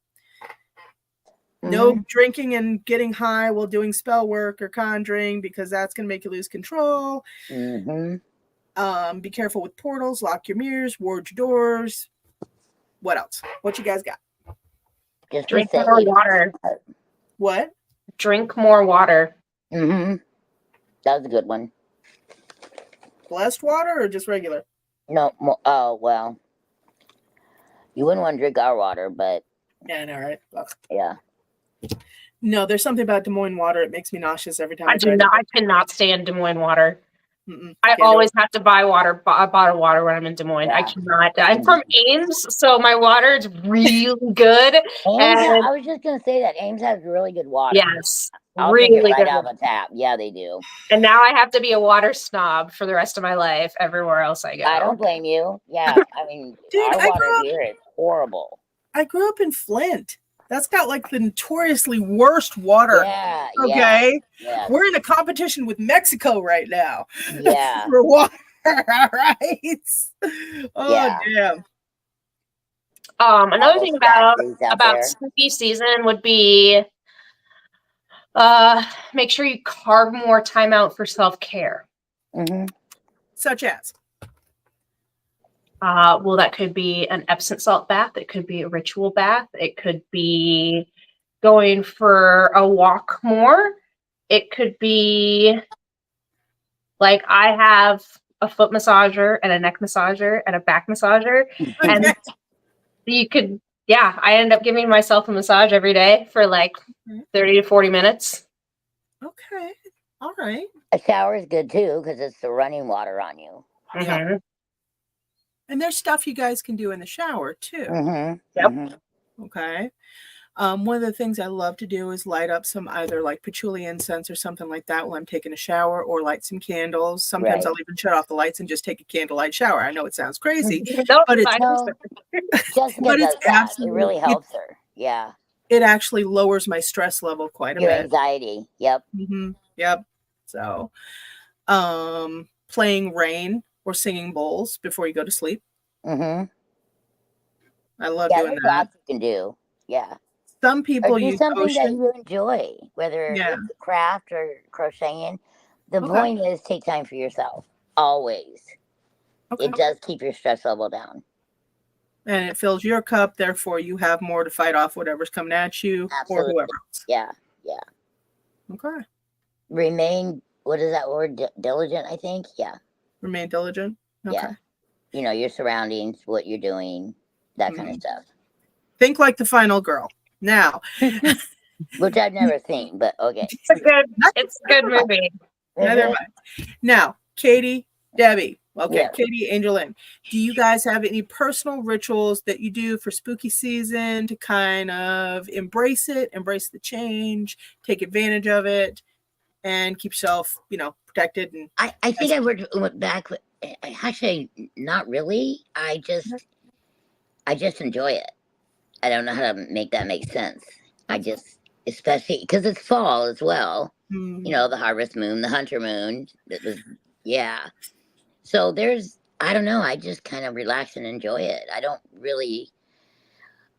No drinking and getting high while doing spell work or conjuring, because that's going to make you lose control. Be careful with portals. Lock your mirrors. Ward your doors. What else? What you guys got?
Just
drink more water.
What?
Drink more water.
That was a good one.
Blessed water or just regular?
No. Oh, well. You wouldn't want to drink our water, but.
Yeah, I know, right? Ugh.
Yeah.
No, there's something about Des Moines water. It makes me nauseous every time.
I cannot stand Des Moines water. I always have to buy a bottle of water when I'm in Des Moines. I cannot. I'm from Ames, so my water is really good.
I was just gonna say that Ames has really good water.
Yes,
I'll
really
drink it right
good.
out of a tap. Yeah, they do.
And now I have to be a water snob for the rest of my life everywhere else I go.
I don't blame you. Yeah, I mean, dude, our water here is horrible.
I grew up in Flint. That's got like the notoriously worst water.
Yeah.
Okay.
Yeah.
We're in a competition with Mexico right now.
Yeah.
For water. Right. Oh damn.
Another thing about spooky season would be make sure you carve more time out for self-care.
Such as?
Well, that could be an Epsom salt bath. It could be a ritual bath. It could be going for a walk more. It could be like I have a foot massager and a neck massager and a back massager. And you could, I end up giving myself a massage every day for like 30 to 40 minutes.
Okay. All right.
A shower is good too because it's the running water on you.
Yeah. And there's stuff you guys can do in the shower too. Okay. One of the things I love to do is light up some either like patchouli incense or something like that while I'm taking a shower, or light some candles. Sometimes I'll even shut off the lights and just take a candlelight shower. I know it sounds crazy, but it's
it really helps her. Yeah.
It actually lowers my stress level quite a bit.
Anxiety. Yep.
Yep. So, playing rain or singing bowls before you go to sleep. I love doing that.
Lots you can do. Yeah.
Some people use
something that you enjoy, whether it's a craft or crocheting. The point is take time for yourself. Always. It does keep your stress level down.
And it fills your cup, therefore you have more to fight off whatever's coming at you or whoever else.
Yeah.
Okay.
Remain, what is that word? Diligent, I think. Yeah.
Remain diligent. Okay.
Yeah. You know, your surroundings, what you're doing, that kind of stuff.
Think like the final girl. Now.
Which I've never seen, but okay.
It's a good movie.
Neither mind. Now, Katie, Debbie. Okay, Katie, AngelLynn. Do you guys have any personal rituals that you do for spooky season to kind of embrace the change, take advantage of it, and keep yourself, protected? And
I think I went back. Actually, not really. I just enjoy it. I don't know how to make that make sense. I just, especially because it's fall as well. The harvest moon, the hunter moon. So I don't know. I just kind of relax and enjoy it.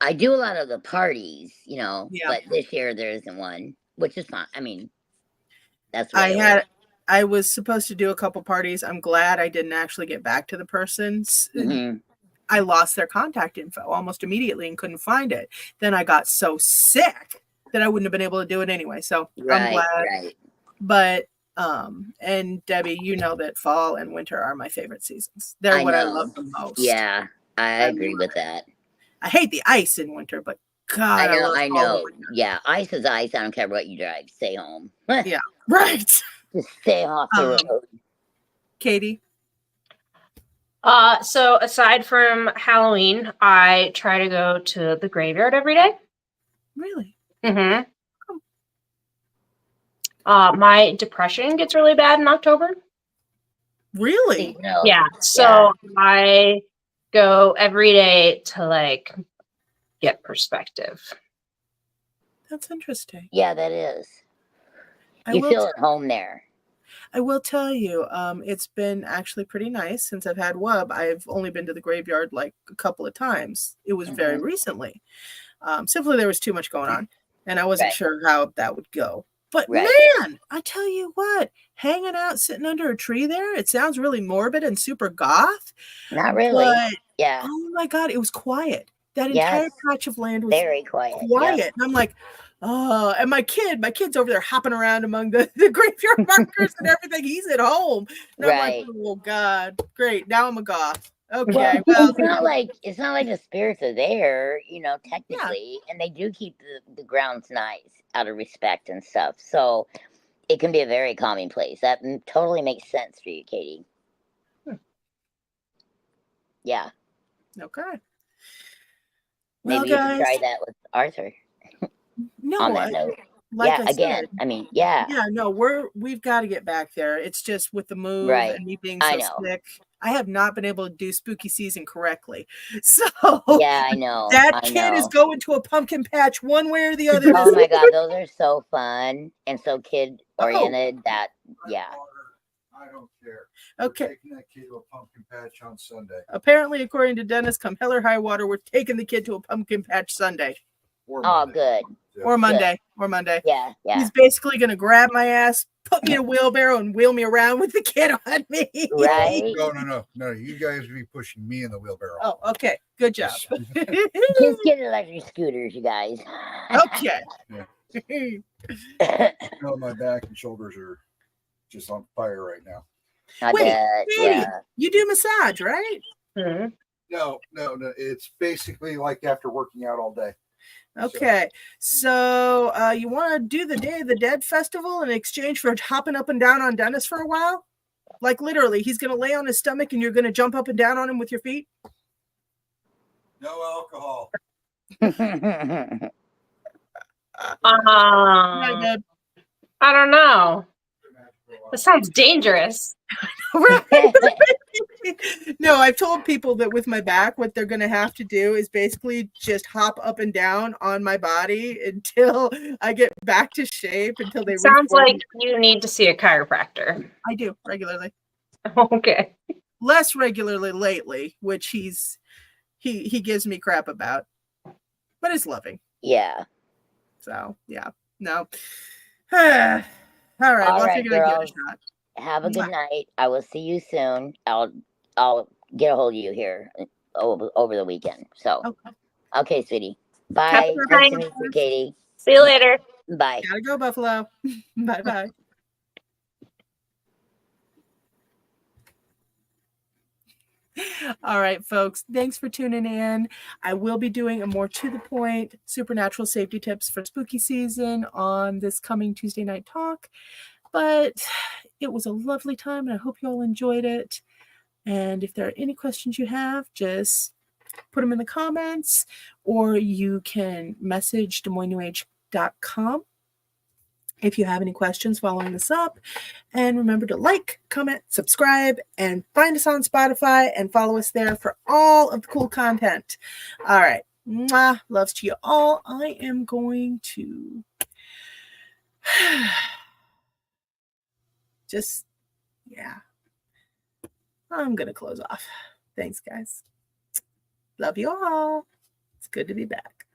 I do a lot of the parties, but this year there isn't one, which is fine. I mean, that's what
I was supposed to do a couple parties. I'm glad I didn't actually get back to the persons. I lost their contact info almost immediately and couldn't find it. Then I got so sick that I wouldn't have been able to do it anyway. So I'm glad. Right. But and Debbie, you know that fall and winter are my favorite seasons. They're what I love the most.
Yeah, I agree with that.
I hate the ice in winter, but God,
I know. Yeah, ice is ice. I don't care what you drive. Stay home.
Yeah, right.
Just stay off the road.
Katie?
So aside from Halloween, I try to go to the graveyard every day.
Really?
My depression gets really bad in October.
Really?
Yeah. So I go every day to get perspective.
That's interesting.
Yeah, that is. You feel at home there.
I will tell you, it's been actually pretty nice since I've had WUB. I've only been to the graveyard a couple of times. It was very recently. Simply there was too much going on, and I wasn't sure how that would go. But man, I tell you what, hanging out, sitting under a tree there, it sounds really morbid and super goth.
Not really. But,
oh my God, it was quiet. That entire patch of land was
very quiet.
And I'm like, oh, and my kid's over there hopping around among the graveyard markers and everything. He's at home. And I'm like, oh God, great. Now I'm a goth. Okay.
Well, it's not like the spirits are there, technically, and they do keep the grounds nice out of respect and stuff. So it can be a very calming place. That totally makes sense for you, Katie. Yeah.
Okay.
Maybe you should try that with Arthur.
No,
on that note.
Like
yeah,
I
again,
said,
I mean, yeah.
Yeah, no, we've got to get back there. It's just with the move
Right.
and me being
I
so
know.
sick. I have not been able to do spooky season correctly. So
yeah, I know.
That kid is going to a pumpkin patch one way or the other.
Oh my god, those are so fun and so kid oriented. That yeah.
I don't care.
Okay.
We're taking that kid to a pumpkin patch on Sunday.
Apparently, according to Dennis, come hell or high water, we're taking the kid to a pumpkin patch Sunday.
Oh, good.
Or Monday.
Good.
Or Monday.
Yeah, yeah.
He's basically going to grab my ass, put me in a wheelbarrow, and wheel me around with the kid on me.
Right?
No. You guys be pushing me in the wheelbarrow.
Oh, okay. Good job.
Kids get electric scooters, you guys.
Okay.
No, my back and shoulders are just on fire right now.
Wait,
yeah.
You do massage, right?
Mm-hmm.
No. It's basically like after working out all day.
Okay, so you want to do the Day of the Dead festival in exchange for hopping up and down on Dennis for a while? Like literally, he's going to lay on his stomach and you're going to jump up and down on him with your feet?
No alcohol.
I don't know. That sounds dangerous.
Right? No, I've told people that with my back, what they're going to have to do is basically just hop up and down on my body until I get back to shape. Until they
sounds like you need to see a chiropractor.
I do regularly.
Okay.
Less regularly lately, which he gives me crap about, but it's loving.
Yeah.
So yeah, no. All right. Well, I figured I'd give it a shot.
Have a good night. I will see you soon. I'll get a hold of you here over the weekend. So, okay, sweetie. Bye. Nice to meet you, Katie.
See you later.
Bye.
Gotta go, Buffalo. Bye. All right, folks. Thanks for tuning in. I will be doing a more to the point supernatural safety tips for spooky season on this coming Tuesday night talk. But it was a lovely time, and I hope you all enjoyed it. And if there are any questions you have, just put them in the comments, or you can message DesMoinesNewAge.com if you have any questions following this up. And remember to like, comment, subscribe, and find us on Spotify and follow us there for all of the cool content. All right. Mwah. Loves to you all. I am going to I'm going to close off. Thanks, guys. Love you all. It's good to be back.